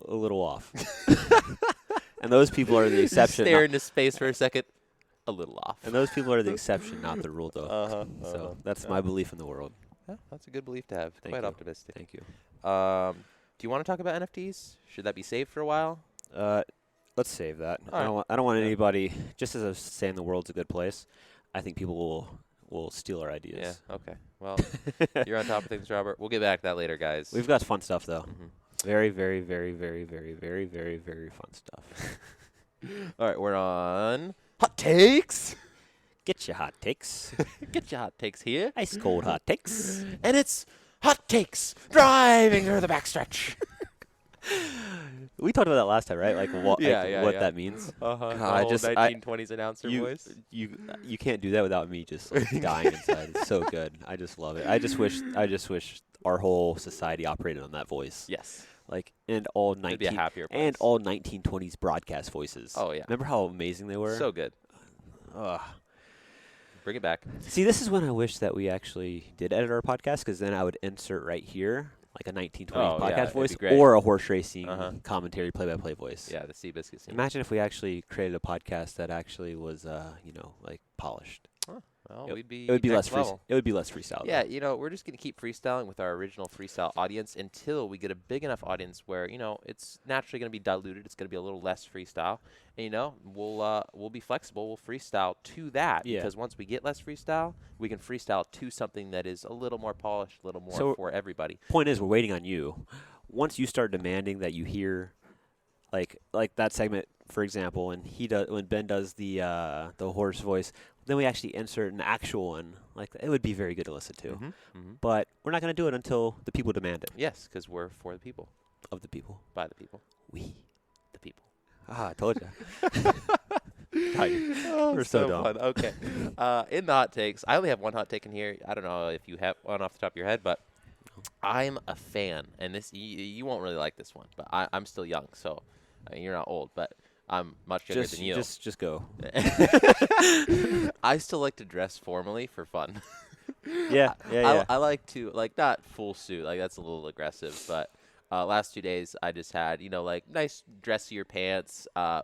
a little off, and those people are the exception. Stare into space for a second. A little off. And those people are the exception, not the rule, though. So that's my belief in the world. Yeah, that's a good belief to have. Quite optimistic. Thank you. Do you want to talk about NFTs? Should that be saved for a while? Let's save that. All I don't want anybody. Just as I was saying, the world's a good place. I think people will steal our ideas. Yeah. Okay. Well, you're on top of things, Robert. We'll get back to that later, guys. We've got fun stuff though. Mhm. Very, very, very, very, very, very, very, very fun stuff. All right, we're on hot takes. Get your hot takes. Get your hot takes here. Ice cold hot takes. And it's hot takes driving through the backstretch. We talked about that last time, right? Like what Yeah. that means. Uh-huh. I just 1920s announcer voice. You can't do that without me just like dying inside. It's so good. I just love it. I just wish our whole society operated on that voice. Yes. Like and all It'd be a 19 happier place. and all 1920s broadcast voices. Oh, yeah. Remember how amazing they were? So good. Ugh. Bring it back. See, this is when I wish that we actually did edit our podcast, because then I would insert right here like a 1920s Oh, yeah, podcast it'd voice be great. or a horse racing commentary play-by-play voice. Yeah, the Seabiscuit scene. Imagine if we actually created a podcast that actually was, like polished. Well, It we'd be It would be next less level. It would be less freestyle. Yeah, we're just going to keep freestyling with our original freestyle audience until we get a big enough audience where, it's naturally going to be diluted. It's going to be a little less freestyle. And, we'll be flexible. We'll freestyle to that. Yeah. Because once we get less freestyle, we can freestyle to something that is a little more polished, a little more So- for everybody. Point is, we're waiting on you. Once you start demanding that you hear, like that segment, for example, and when Ben does the horse voice, then we actually insert an actual one. Like it would be very good to listen to. Mm-hmm. But we're not going to do it until the people demand it. Yes, because we're for the people, Of the people. by the people, We. the people. I told you. We're so dumb. fun. Okay. In the hot takes, I only have one hot take in here. I don't know if you have one off the top of your head, but I'm a fan, and this you won't really like this one, but I'm still young, so you're not old, but I'm much younger than you. Just go. I still like to dress formally for fun. Yeah. I like to, not full suit. Like, that's a little aggressive. But last 2 days, I just had, nice dressier pants. So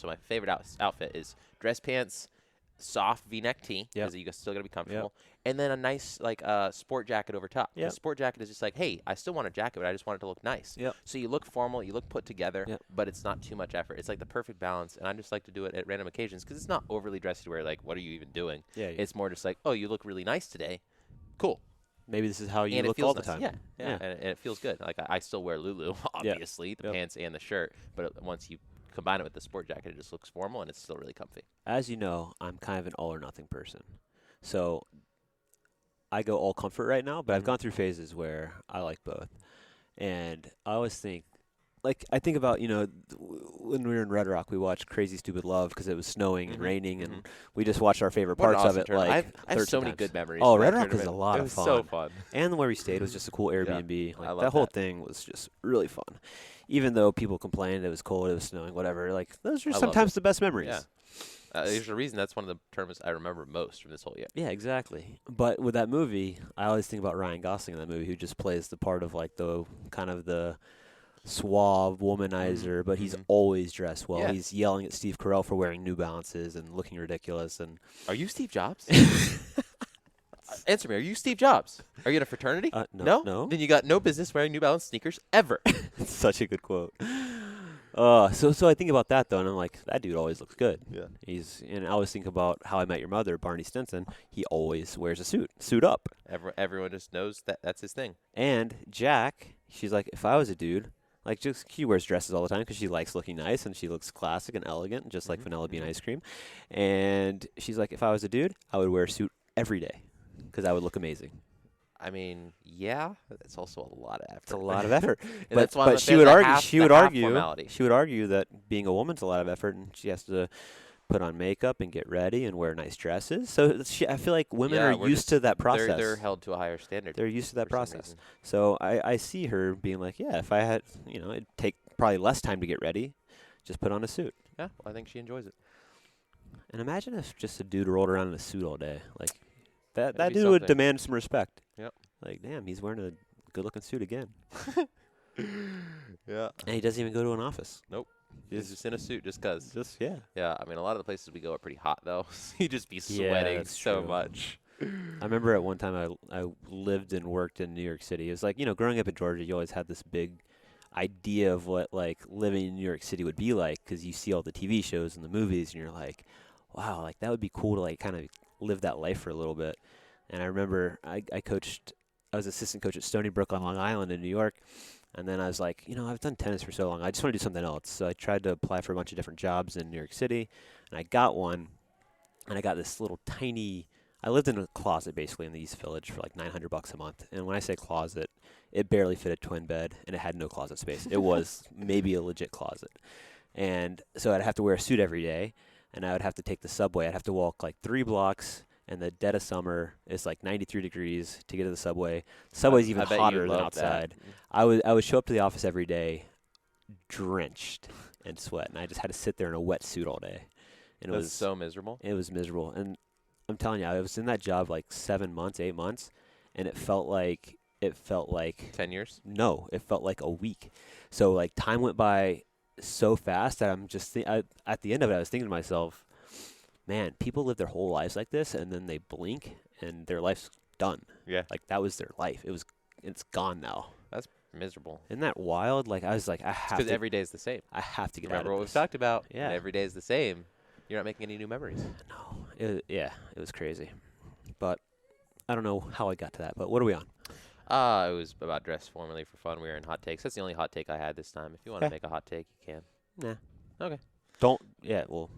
my favorite outfit is dress pants, soft V-neck tee, because you still got to be comfortable, and then a nice, sport jacket over top. Yep. The sport jacket is just like, hey, I still want a jacket, but I just want it to look nice. Yep. So you look formal, you look put together, Yep. but it's not too much effort. It's like the perfect balance, and I just like to do it at random occasions because it's not overly dressy to where, what are you even doing? Yeah. It's more just like, oh, you look really nice today. Cool. Maybe this is how you And it look feels all the nice. time. Yeah. And it feels good. Like, I still wear Lulu, obviously, the Yep. pants and the shirt, but once you combine it with the sport jacket, it just looks formal, and it's still really comfy. As you know, I'm kind of an all or nothing person. So I go all comfort right now, but I've gone through phases where I like both. And I always think, I think about, when we were in Red Rock, we watched Crazy Stupid Love because it was snowing and raining, and we just watched our favorite What an parts of awesome it. tournament. I have 13 so many times. good memories. Oh, from that Red Rock was a tournament. lot It of was fun. so fun. And where we stayed was just a cool Airbnb. I love That whole that. thing was just really fun. Even though people complained it was cold, it was snowing, whatever. Those are I loved sometimes it. the best memories. Yeah. There's a reason that's one of the tournaments I remember most from this whole year. Yeah, exactly. But with that movie, I always think about Ryan Gosling in that movie, who just plays the part of the kind of the suave womanizer, but he's always dressed well. Yeah. He's yelling at Steve Carell for wearing New Balances and looking ridiculous. And Are you Steve Jobs? Answer me. Are you Steve Jobs? Are you in a fraternity? No. Then you got no business wearing New Balance sneakers ever. It's such a good quote. So I think about that though, and I'm like, that dude always looks good. Yeah. And I always think about How I Met Your Mother, Barney Stinson. He always wears a suit up. Everyone just knows that's his thing. And Jack, she's like, if I was a dude, she wears dresses all the time because she likes looking nice and she looks classic and elegant, just like Vanilla Bean ice cream. And she's like, if I was a dude, I would wear a suit every day because I would look amazing. I mean, yeah, it's also a lot of effort. It's a lot of effort. That's why I'm a but she fan would of the argue. half- She the would half argue. formality. She would argue that being a woman's a lot of effort, and she has to put on makeup and get ready and wear nice dresses. So I feel like women Yeah, are we're used just- to that process. They're held to a higher standard. They're used to that for some process. reason. So I see her being like, yeah, if I had, it'd take probably less time to get ready, just put on a suit. Yeah, well, I think she enjoys it. And imagine if just a dude rolled around in a suit all day. Like, that That'd be dude would something. demand some respect. Yep. Like, damn, he's wearing a good-looking suit again. Yeah. And he doesn't even go to an office. He's just in a suit just 'cause. Just, yeah. Yeah, I mean, a lot of the places we go are pretty hot, though. So you just be Yeah, sweating that's so true. much. I remember at one time I lived and worked in New York City. It was like, growing up in Georgia, you always had this big idea of what, like, living in New York City would be like because you see all the TV shows and the movies, and you're like, wow, like, that would be cool to, like, kind of live that life for a little bit. And I remember I was assistant coach at Stony Brook on Long Island in New York. And then I was like, I've done tennis for so long. I just want to do something else. So I tried to apply for a bunch of different jobs in New York City. And I got one. And I got this little tiny, I lived in a closet basically in the East Village for like $900 a month. And when I say closet, it barely fit a twin bed. And it had no closet space. It was maybe a legit closet. And so I'd have to wear a suit every day. And I would have to take the subway. I'd have to walk like 3 blocks. And the dead of summer is like 93 degrees to get to the subway. The subway's even I bet you hotter than love outside. that. I would show up to the office every day drenched in sweat, and I just had to sit there in a wet suit all day. And That's so miserable. it was miserable. And I'm telling you, I was in that job like 7 months, 8 months, and it felt like 10 years? no, it felt like a week. So like time went by so fast that I'm just at the end of it, I was thinking to myself, man, people live their whole lives like this, and then they blink, and their life's done. Yeah. Like that was their life. It's gone now. Miserable. Isn't that wild? Like I was like, I have Because to. every day is the same. I have to get Remember out what of we've this. talked about? Yeah. When every day is the same. You're not making any new memories. No. It was crazy. But I don't know how I got to that. But what are we on? It was about dress formally for fun. We were in hot takes. That's the only hot take I had this time. If you want to Okay. make a hot take, you can. Nah. Okay. Don't. Yeah. Well,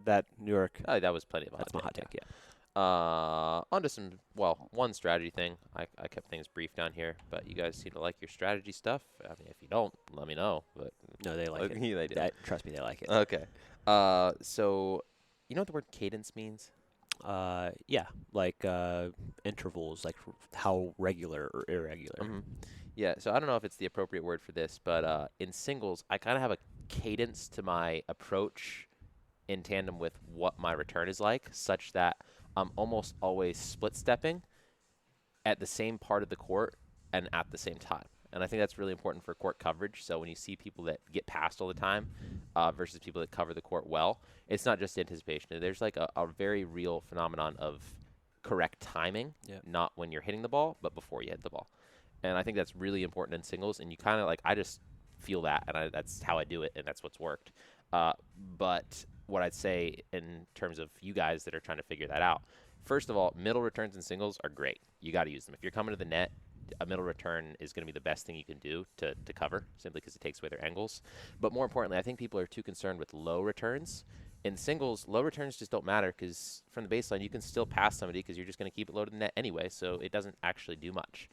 that New York. Oh, that was plenty of a That's hot my hot take. Yeah. On to one strategy thing. I kept things brief down here, but you guys seem to like your strategy stuff. I mean, if you don't, let me know. But No, they like it. yeah, they do. Trust me, they like it. Okay. So you know what the word cadence means? Yeah. Like intervals, like how regular or irregular. Mm-hmm. Yeah. So I don't know if it's the appropriate word for this, but in singles, I kind of have a cadence to my approach in tandem with what my return is like, such that I'm almost always split stepping at the same part of the court and at the same time. And I think that's really important for court coverage. So when you see people that get passed all the time versus people that cover the court well, it's not just anticipation. There's like a very real phenomenon of correct timing, Yep. not when you're hitting the ball, but before you hit the ball. And I think that's really important in singles. And you kind of like, I just feel that, and that's how I do it, and that's what's worked. But what I'd say in terms of you guys that are trying to figure that out, first of all, middle returns in singles are great. You got to use them. If you're coming to the net, a middle return is going to be the best thing you can do to cover, simply because it takes away their angles. But more importantly, I think people are too concerned with low returns. In singles, low returns just don't matter because from the baseline, you can still pass somebody because you're just going to keep it low to the net anyway, so it doesn't actually do much.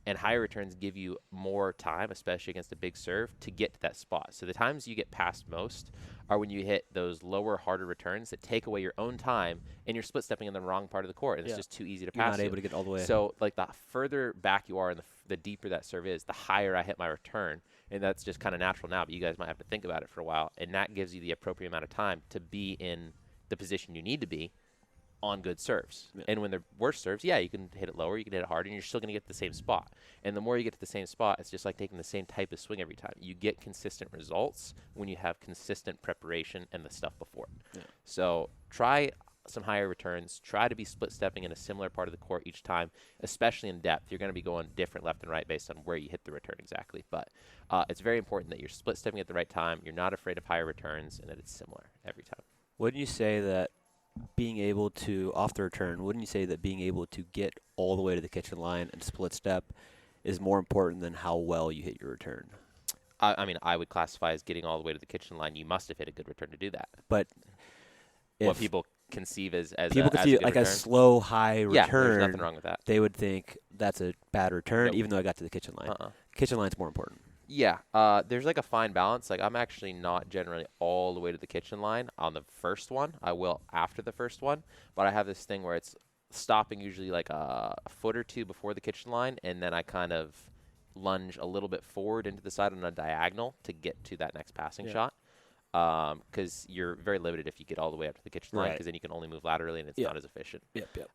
And higher returns give you more time, especially against a big serve, to get to that spot. So the times you get passed most are when you hit those lower, harder returns that take away your own time, and you're split stepping in the wrong part of the court, and it's just too easy to You're pass. not able to get all the way. So like the further back you are and the deeper that serve is, the higher I hit my return. And that's just kind of natural now, but you guys might have to think about it for a while. And that gives you the appropriate amount of time to be in the position you need to be on good serves. Yeah. And when they're worse serves, yeah, you can hit it lower, you can hit it harder, and you're still going to get to the same spot. And the more you get to the same spot, it's just like taking the same type of swing every time. You get consistent results when you have consistent preparation and the stuff before it. Yeah. So try some higher returns. Try to be split stepping in a similar part of the court each time, especially in depth. You're going to be going different left and right based on where you hit the return exactly. But it's very important that you're split stepping at the right time, you're not afraid of higher returns, and that it's similar every time. Wouldn't you say that being able to, off the return, wouldn't you say that being able to get all the way to the kitchen line and split step is more important than how well you hit your return? I mean, I would classify as getting all the way to the kitchen line. You must have hit a good return to do that. But What if conceive as people a, could as see a good like return. a slow, high Yeah, there's return, nothing wrong with that. they would think that's a bad return, Nope. even though I got to the kitchen line. Kitchen line's more important. Yeah, there's like a fine balance. Like I'm actually not generally all the way to the kitchen line on the first one. I will after the first one, but I have this thing where it's stopping usually like a foot or two before the kitchen line, and then I kind of lunge a little bit forward into the side on a diagonal to get to that next passing shot. Because you're very limited if you get all the way up to the kitchen line, because then you can only move laterally and it's not as efficient. Yep.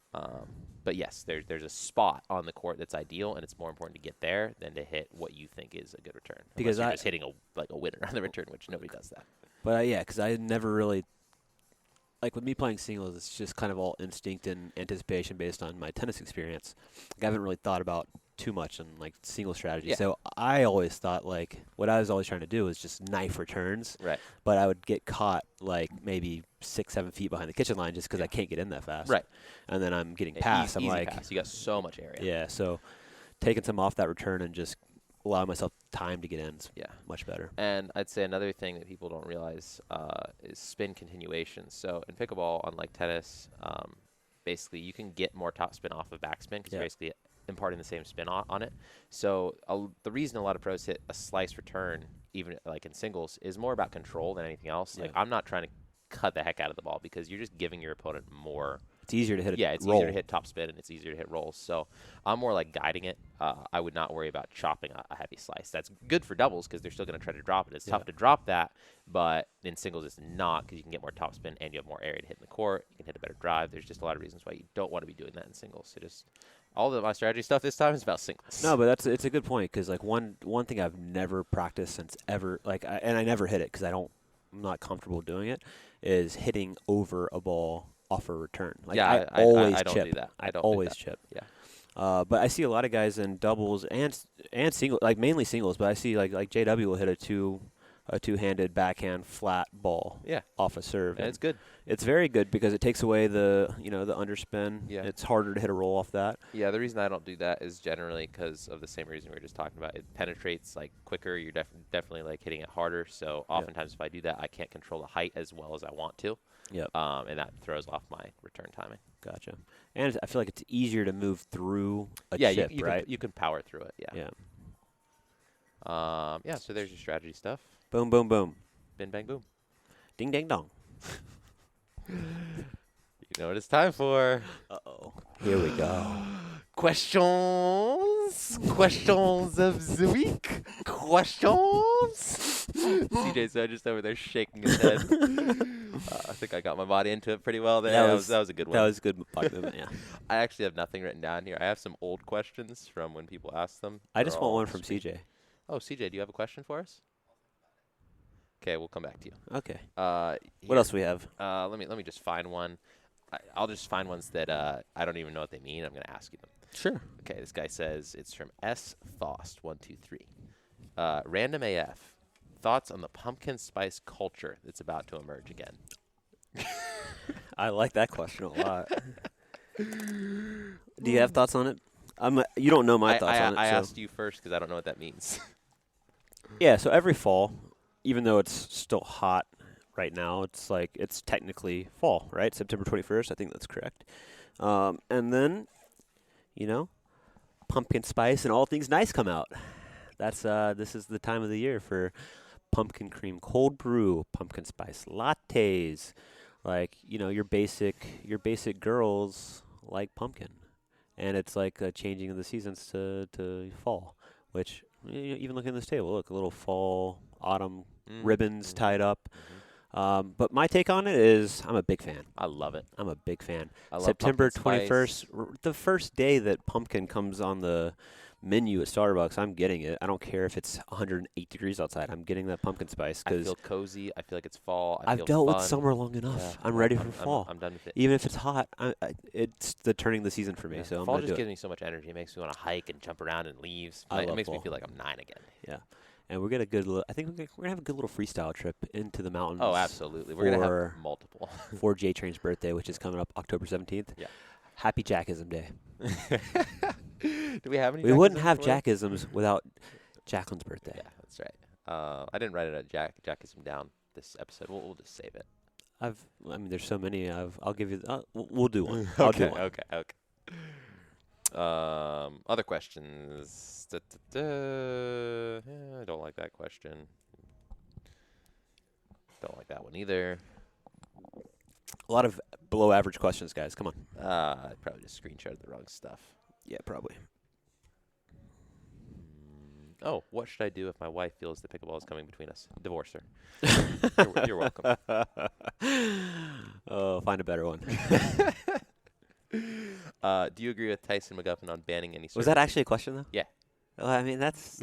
But yes, there's a spot on the court that's ideal, and it's more important to get there than to hit what you think is a good return. Because you're just hitting a winner on the return, which nobody does that. But yeah, because I never really like with me playing singles, it's just kind of all instinct and anticipation based on my tennis experience. Like, I haven't really thought about too much on like single strategy. Yeah. So I always thought like what I was always trying to do was just knife returns. Right. But I would get caught like maybe 6-7 feet behind the kitchen line just because I can't get in that fast. Right. And then I'm getting past. I'm easy like, pass. You got so much area. yeah. So taking some off that return and just allowing myself time to get in is much better. And I'd say another thing that people don't realize is spin continuation. So in pickleball, unlike tennis, basically you can get more topspin off of backspin because you're basically imparting the same spin on it. So the reason a lot of pros hit a slice return, even like in singles, is more about control than anything else. Like I'm not trying to cut the heck out of the ball because you're just giving your opponent more. It's easier to hit it's roll. easier to hit top spin and it's easier to hit rolls. So I'm more like guiding it. I would not worry about chopping a heavy slice. That's good for doubles because they're still going to try to drop it. It's tough to drop that, but in singles it's not because you can get more top spin and you have more area to hit in the court. You can hit a better drive. There's just a lot of reasons why you don't want to be doing that in singles. So just all of my strategy stuff this time is about singles. No, but it's a good point because like one thing I've never practiced since ever, and I never hit it because I'm not comfortable doing it, is hitting over a ball off a return. Like I always I don't chip. do that. I don't always do that. chip. Yeah. But I see a lot of guys in doubles and singles, like mainly singles. But I see like JW will hit a two-handed backhand flat ball off a serve. And it's good. It's very good because it takes away the underspin. Yeah. It's harder to hit a roll off that. Yeah, the reason I don't do that is generally because of the same reason we were just talking about. It penetrates like quicker. You're definitely like hitting it harder. So oftentimes if I do that, I can't control the height as well as I want to. Yep. And that throws off my return timing. Gotcha. And I feel like it's easier to move through a chip, right? You can power through it. Yeah. Yeah. So there's your strategy stuff. Boom, boom, boom. Bing, bang, boom. Ding, dang, dong. You know what it's time for. Uh-oh. Here we go. Questions of the week. Questions. CJ's just over there shaking his head. I think I got my body into it pretty well there. That was a good one. That was a good body movement, yeah. I actually have nothing written down here. I have some old questions from when people asked them. I just want one from CJ. Oh, CJ, do you have a question for us? Okay, we'll come back to you. Okay. What else do we have? Let me just find one. I'll just find ones that I don't even know what they mean. I'm going to ask you them. Sure. Okay, this guy says it's from S Thost123. Random AF. Thoughts on the pumpkin spice culture that's about to emerge again? I like that question a lot. Do you have thoughts on it? You don't know my thoughts on it. I asked you first because I don't know what that means. Yeah, so every fall, even though it's still hot right now, it's technically fall, right? September 21st, I think that's correct. And then, pumpkin spice and all things nice come out. This is the time of the year for pumpkin cream cold brew, pumpkin spice lattes. Like, your basic girls like pumpkin. And it's like a changing of the seasons to fall, which even looking at this table, look, a little fall, autumn ribbons tied up. But my take on it is I'm a big fan. I love it. I'm a big fan. I love September pumpkin 21st, the first day that pumpkin comes on the menu at Starbucks, I'm getting it. I don't care if it's 108 degrees outside. I'm getting that pumpkin spice I because feel cozy. I feel like it's fall. I've dealt with summer long enough. Yeah, I'm ready for fall. I'm done with it. Even if it's hot, it's the turning the season for me. So fall I'm just gonna do gives me so much energy. It makes me want to hike and jump around in leaves. I It love makes me fall. feel like I'm 9 again. Yeah, and we're gonna I think we're gonna have a good little freestyle trip into the mountains. Oh, absolutely. We're gonna have multiple. For J Train's birthday, which is coming up October 17th. Yeah. Happy Jackism Day. Do we have any? We wouldn't have for it? Jackisms without Jacqueline's birthday. Yeah, that's right. I didn't write it at Jackism down this episode. We'll just save it. There's so many. I'll give you. We'll do one. I'll do one. Okay. Other questions. I don't like that question. Don't like that one either. A lot of below average questions, guys. Come on. I probably just screenshotted the wrong stuff. Yeah, probably. Oh, what should I do if my wife feels the pickleball is coming between us? Divorce her. You're welcome. Oh, find a better one. Do you agree with Tyson McGuffin on banning any? Was that actually a question, though? Yeah. Well, I mean, that's.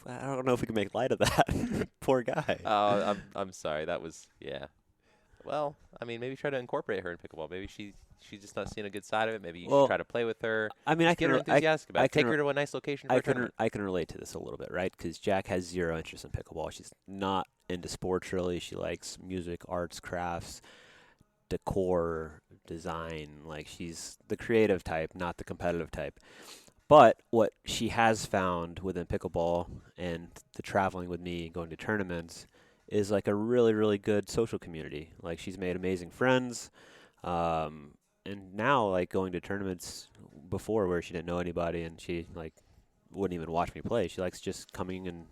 I don't know if we can make light of that. Poor guy. Oh, I'm sorry. That was Well, I mean, maybe try to incorporate her in pickleball. Maybe she's just not seeing a good side of it. Maybe you should try to play with her. I mean, I get can her enthusiastic about it. Take can her to a nice location for a tournament. I can relate to this a little bit, right? Because Jack has zero interest in pickleball. She's not into sports really. She likes music, arts, crafts, decor, design. Like, she's the creative type, not the competitive type. But what she has found within pickleball and the traveling with me, going to tournaments, is like a really, really good social community. Like, she's made amazing friends. And now, like, going to tournaments before where she didn't know anybody and she, like, wouldn't even watch me play. She likes just coming and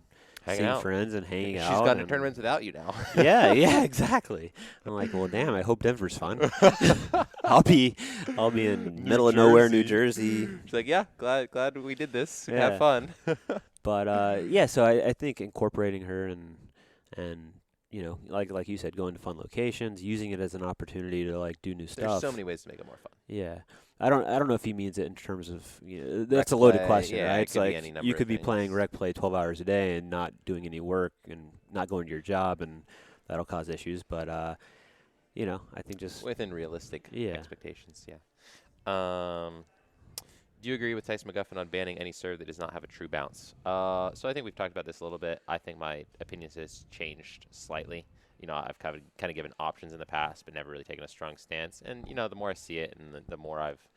seeing friends and hanging out. She's gone to tournaments without you now. yeah, exactly. I'm like, well, damn, I hope Denver's fun. I'll be in middle of nowhere, New Jersey. She's like, yeah, glad we did this. Yeah. Have fun. But, yeah, so I think incorporating her and you know, like you said, going to fun locations, using it as an opportunity to, like, do new stuff. There's so many ways to make it more fun. Yeah. I don't know if he means it in terms of, you know, that's a loaded question, yeah, right? It's like you could be playing rec play 12 hours a day and not doing any work and not going to your job, and that'll cause issues. But, you know, I think just within realistic expectations, yeah. Do you agree with Tyson McGuffin on banning any serve that does not have a true bounce? So I think we've talked about this a little bit. I think my opinion has changed slightly. You know, I've kind of given options in the past, but never really taken a strong stance. And, you know, the more I see it and the more I've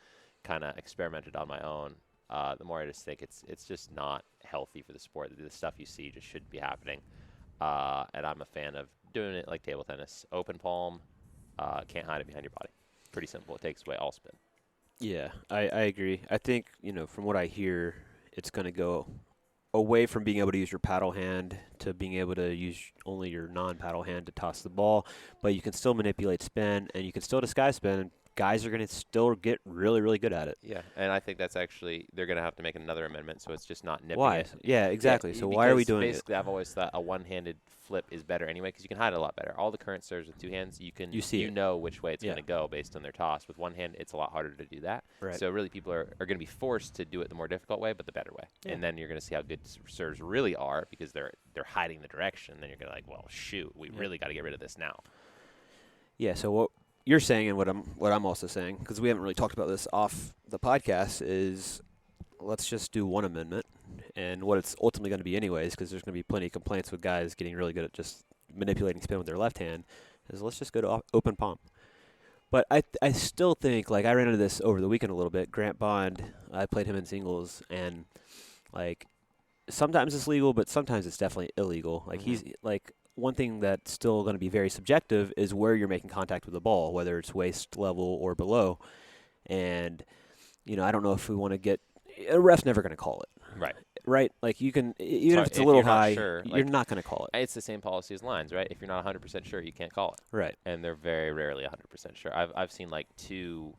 kind of experimented on my own, the more I just think it's just not healthy for the sport. The stuff you see just shouldn't be happening. And I'm a fan of doing it like table tennis. Open palm, can't hide it behind your body. Pretty simple. It takes away all spin. Yeah, I agree. I think, you know, from what I hear, it's going to go away from being able to use your paddle hand to being able to use only your non-paddle hand to toss the ball. But you can still manipulate spin, and you can still disguise spin, and guys are going to still get really, really good at it. Yeah, and I think that's actually – they're going to have to make another amendment so it's just not nipping Why? it. Yeah, exactly. So why are we doing it? Basically, I've always thought a one-handed flip is better anyway because you can hide it a lot better. All the current serves with two hands, you know which way it's going to go based on their toss. With one hand, it's a lot harder to do that. Right. So really people are going to be forced to do it the more difficult way but the better way. Yeah. And then you're going to see how good serves really are because they're hiding the direction. Then you're going to like, well, shoot, we really got to get rid of this now. Yeah, so what you're saying and what I'm also saying, because we haven't really talked about this off the podcast, is let's just do one amendment. And what it's ultimately going to be anyways, because there's going to be plenty of complaints with guys getting really good at just manipulating spin with their left hand, is let's just go to open palm. But I still think, like, I ran into this over the weekend a little bit. Grant Bond, I played him in singles, and, like, sometimes it's legal, but sometimes it's definitely illegal. Like, he's, like, one thing that's still going to be very subjective is where you're making contact with the ball, whether it's waist level or below. And, you know, I don't know if we want to get – a ref's never going to call it. Right? Like, you can – even if it's a little high, you're not going to call it. It's the same policy as lines, right? If you're not 100% sure, you can't call it. Right. And they're very rarely 100% sure. I've seen, like, 2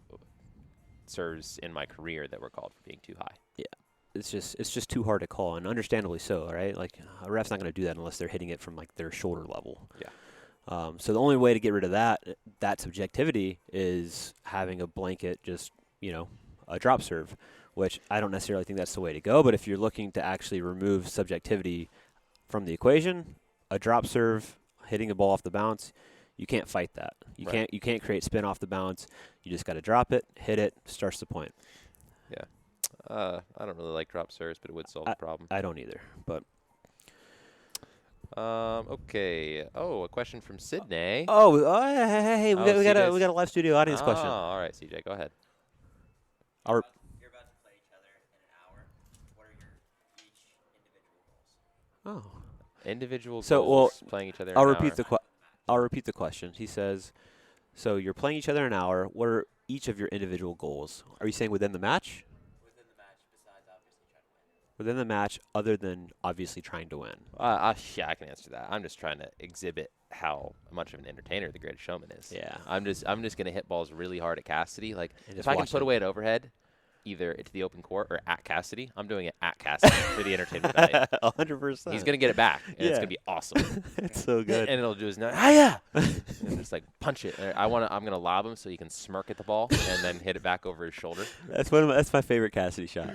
serves in my career that were called for being too high. Yeah. It's just too hard to call, and understandably so, right? Like, a ref's not going to do that unless they're hitting it from, like, their shoulder level. Yeah. So the only way to get rid of that subjectivity is having a blanket, just, you know, a drop serve, which I don't necessarily think that's the way to go. But if you're looking to actually remove subjectivity from the equation, a drop serve, hitting a ball off the bounce, you can't fight that. You can't create spin off the bounce. You just got to drop it, hit it, starts the point. Yeah. I don't really like drop serves, but it would solve the problem. I don't either, but. Okay. Oh, a question from Sydney. Hey, we got a live studio audience question. All right, CJ, go ahead. Our You're about to play each other in an hour. What are your each individual goals? Individual So, goals, playing each other in I'll an repeat hour. I'll repeat the question. He says, so you're playing each other an hour. What are each of your individual goals? Are you saying within the match? within the match other than obviously trying to win? Yeah, I can answer that. I'm just trying to exhibit how much of an entertainer the Greatest Showman is. Yeah. I'm just gonna hit balls really hard at Cassidy. Like And if just I can watch put him. away an overhead, either into the open court or at Cassidy, I'm doing it at Cassidy for the entertainment value. 100%. He's gonna get it back, and it's Yeah. gonna be awesome. It's so good. And it'll do his hiya, and just like punch it. I'm gonna lob him so he can smirk at the ball and then hit it back over his shoulder. That's my favorite Cassidy shot.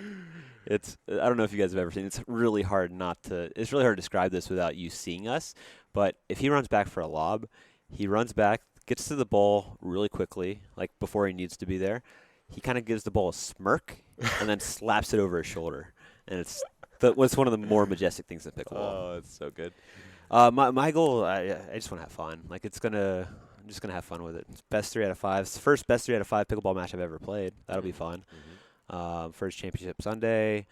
It's I don't know if you guys have ever seen. It's really hard to describe this without you seeing us. But if he runs back for a lob, he runs back, gets to the ball really quickly, like before he needs to be there. He kind of gives the ball a smirk and then slaps it over his shoulder, and it's one of the more majestic things in pickleball. Oh, it's so good. My goal, I just want to have fun. Like I'm just gonna have fun with it. It's best 3 out of 5. It's the first best 3 out of 5 pickleball match I've ever played. That'll be fun. First championship Sunday.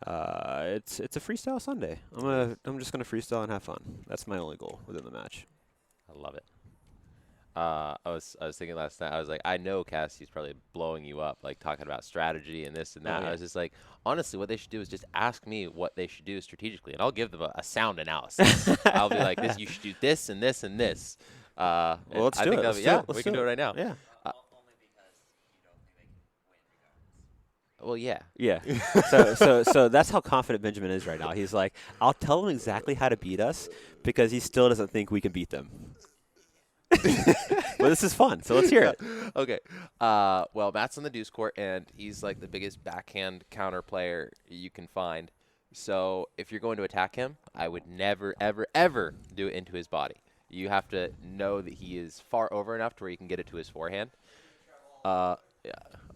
It's a freestyle Sunday. I'm just gonna freestyle and have fun. That's my only goal within the match. I love it. I was thinking last night. I was like, I know Cassie's probably blowing you up, like talking about strategy and this and that. Oh, yeah. I was just like, honestly, what they should do is just ask me what they should do strategically, and I'll give them a sound analysis. I'll be like, this, you should do this and this and this. Well, let's do it. That'll Let's be- do yeah, it. Let's we can do do it it. right now. Yeah. Only because you don't think they can win regardless. Well, yeah. Yeah. So that's how confident Benjamin is right now. He's like, I'll tell him exactly how to beat us because he still doesn't think we can beat them. Well, this is fun, so let's hear it. Okay. Well, Matt's on the deuce court, and he's like the biggest backhand counter player you can find. So if you're going to attack him, I would never, ever, ever do it into his body. You have to know that he is far over enough to where you can get it to his forehand. Yeah.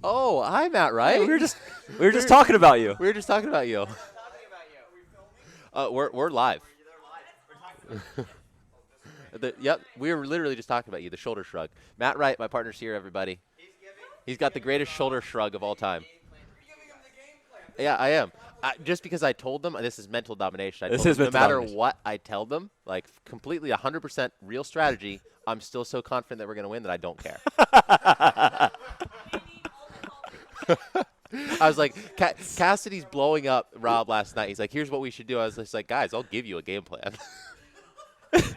Oh, hi, Matt. Right? We were just talking about you. We were just talking about you. We're live. Yep, we were literally just talking about you. The shoulder shrug. Matt Wright, my partner's here. Everybody. He's got the greatest shoulder shrug of all time. Yeah, I am. Just because I told them, this is mental domination. This told is them, no mental matter domination. what I tell them, like completely 100% real strategy, I'm still so confident that we're going to win that I don't care. I was like, Cassidy's blowing up Rob last night. He's like, here's what we should do. I was just like, guys, I'll give you a game plan. And right now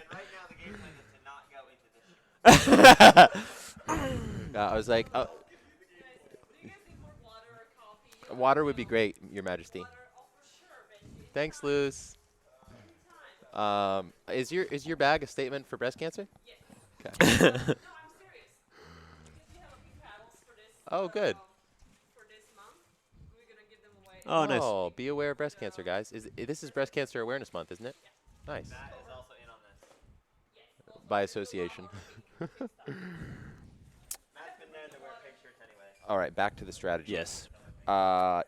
the game plan is to not go into this. I was like, Do you guys need more water or coffee? water would be great, Your Majesty. Water? Oh, for sure, Benji. Thanks, Luz. Is your bag a statement for breast cancer? Yes. Okay. No, I'm serious. Because we have a few paddles for this. Oh, good. For this month, we're gonna give them away. Oh, nice. Oh, be aware of breast cancer, guys. This is Breast Cancer Awareness Month, isn't it? Nice. Matt is also in on this. By association. Matt's been there to wear pink shirts anyway. All right, back to the strategy. Yes.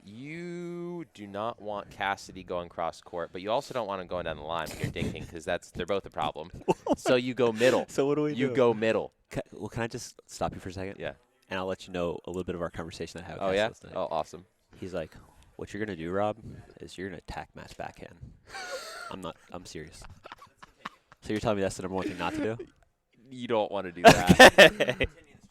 You do not want Cassidy going cross court, but you also don't want him going down the line when you're dinking because they're both a problem. So you go middle. So what do we do? You go middle. Can I just stop you for a second? Yeah. And I'll let you know a little bit of our conversation I had with Oh Cass yeah. last night. Oh, awesome. He's like, what you're going to do, Rob, is you're going to attack Matt's backhand. I'm serious. So you're telling me that's the number one thing not to do? You don't want to do that. Okay. Continue the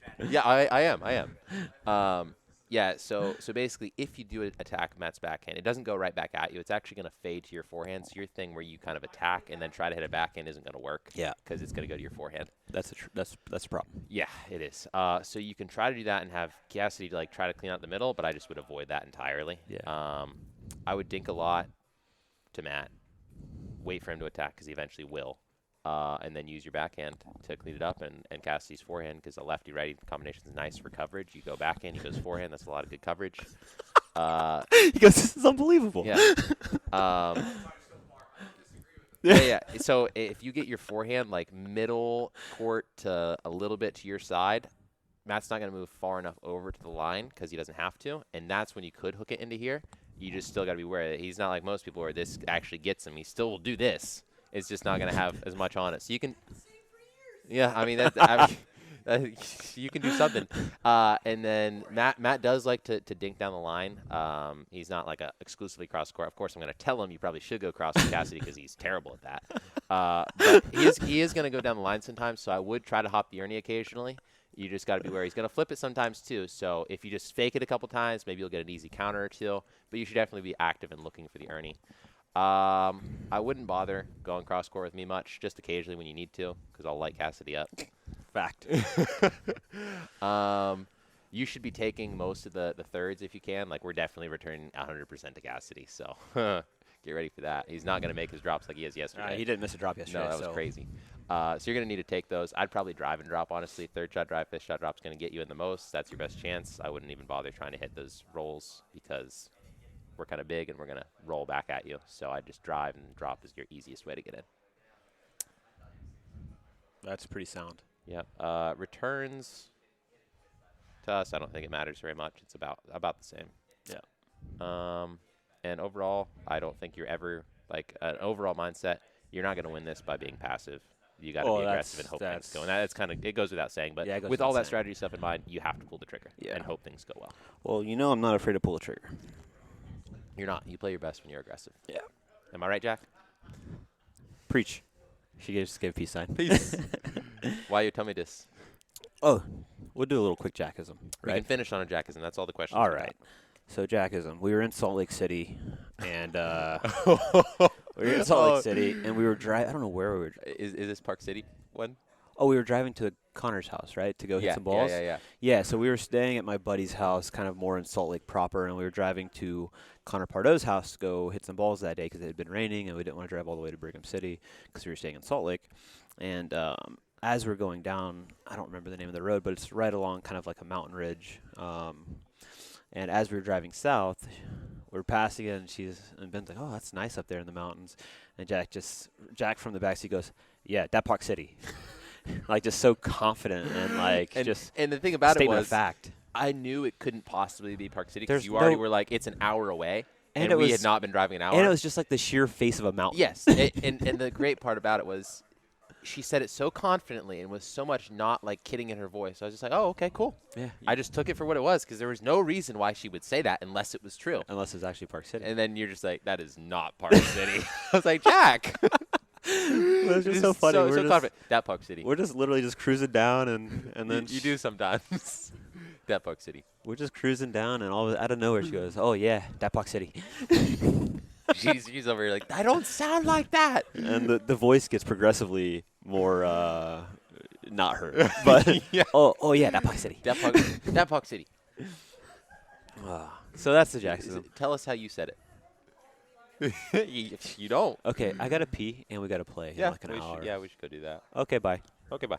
strategy. Yeah, I am. Yeah, so basically, if you do attack Matt's backhand, it doesn't go right back at you. It's actually going to fade to your forehand. So your thing where you kind of attack and then try to hit a backhand isn't going to work. Yeah. Because it's going to go to your forehand. That's a problem. Yeah, it is. So you can try to do that and have Cassidy like try to clean out the middle, but I just would avoid that entirely. Yeah. I would dink a lot to Matt, wait for him to attack because he eventually will, and then use your backhand to clean it up and Cassidy's forehand because the lefty-righty combination is nice for coverage. You go backhand, he goes forehand. That's a lot of good coverage. He goes, this is unbelievable. Yeah. Yeah. So if you get your forehand like middle court to a little bit to your side, Matt's not going to move far enough over to the line because he doesn't have to, and that's when you could hook it into here. You just still got to be aware that he's not like most people where this actually gets him. He still will do this. It's just not going to have as much on it. So you can, yeah, I mean, you can do something. And then Matt does like to dink down the line. He's not like exclusively cross court. Of course, I'm going to tell him you probably should go cross with Cassidy because he's terrible at But he is going to go down the line sometimes, so I would try to hop the Ernie occasionally. You just got to be aware. He's going to flip it sometimes, too. So if you just fake it a couple times, maybe you'll get an easy counter or two. But you should definitely be active and looking for the Ernie. I wouldn't bother going cross-court with me much, just occasionally when you need to, because I'll light Cassidy up. Fact. You should be taking most of the thirds if you can. Like, we're definitely returning 100% to Cassidy, so get ready for that. He's not going to make his drops like he has yesterday. He didn't miss a drop yesterday. No, that was crazy. So you're going to need to take those. I'd probably drive and drop, honestly. Third shot drive, fifth shot drop's going to get you in the most. That's your best chance. I wouldn't even bother trying to hit those rolls because we're kind of big and we're going to roll back at you. So I'd just drive, and drop is your easiest way to get in. That's pretty sound. Yeah. Returns, to us, I don't think it matters very much. It's about the same. Yeah. And overall, I don't think you're ever, like, an overall mindset, you're not going to win this by being passive. You got to be aggressive and hope things go. And that's kind of, it goes without saying. But Yeah, it goes with all without that saying. strategy stuff in mind, you have to pull the trigger Yeah. and hope things go well. Well, I'm not afraid to pull the trigger. You're not. You play your best when you're aggressive. Yeah. Am I right, Jack? Preach. She just gave a peace sign. Peace. Why you tell me this? Oh, we'll do a little quick Jackism, We right? can finish on a Jackism. That's all the questions. All we right. So Jackism. We were in Salt Lake City, and got. we were in Salt Lake City, and we were driving. I don't know where we were. Is this Park City one? Oh, we were driving to Connor's house, right, to go hit some balls. Yeah. Yeah, so we were staying at my buddy's house, kind of more in Salt Lake proper, and we were driving to Connor Pardo's house to go hit some balls that day because it had been raining, and we didn't want to drive all the way to Brigham City because we were staying in Salt Lake. And as we're going down, I don't remember the name of the road, but it's right along kind of like a mountain ridge. And as we were driving south, we're passing it, and Ben's like, "Oh, that's nice up there in the mountains." And Jack from the backseat goes, "Yeah, that Park City." Like, just so confident and like and the thing about it statement was of fact. I knew it couldn't possibly be Park City There's because you already no- were like, it's an hour away, And and it we was- had not been driving an hour. And it was just like the sheer face of a mountain. Yes, and the great part about it was she said it so confidently and with so much not like kidding in her voice. I was just like, oh, okay, cool. Yeah. I just took it for what it was because there was no reason why she would say that unless it was true. Unless it was actually Park City. And then you're just like, that is not Park City. I was like, Jack. Well, it's just so funny. So We're just- confident. That Park City. We're just literally just cruising down, and then you do sometimes. That Park City. we're just cruising down, and out of nowhere she goes, "Oh yeah, that Park City," She's over here like, I don't sound like that. and the voice gets progressively more not her, but Yeah. oh yeah, that Park City. That Park City. So that's the Jackism. Tell us how you said it. you don't. Okay, I gotta pee, and we gotta play in like an we hour. should, we should go do that. Okay, bye. Okay, bye.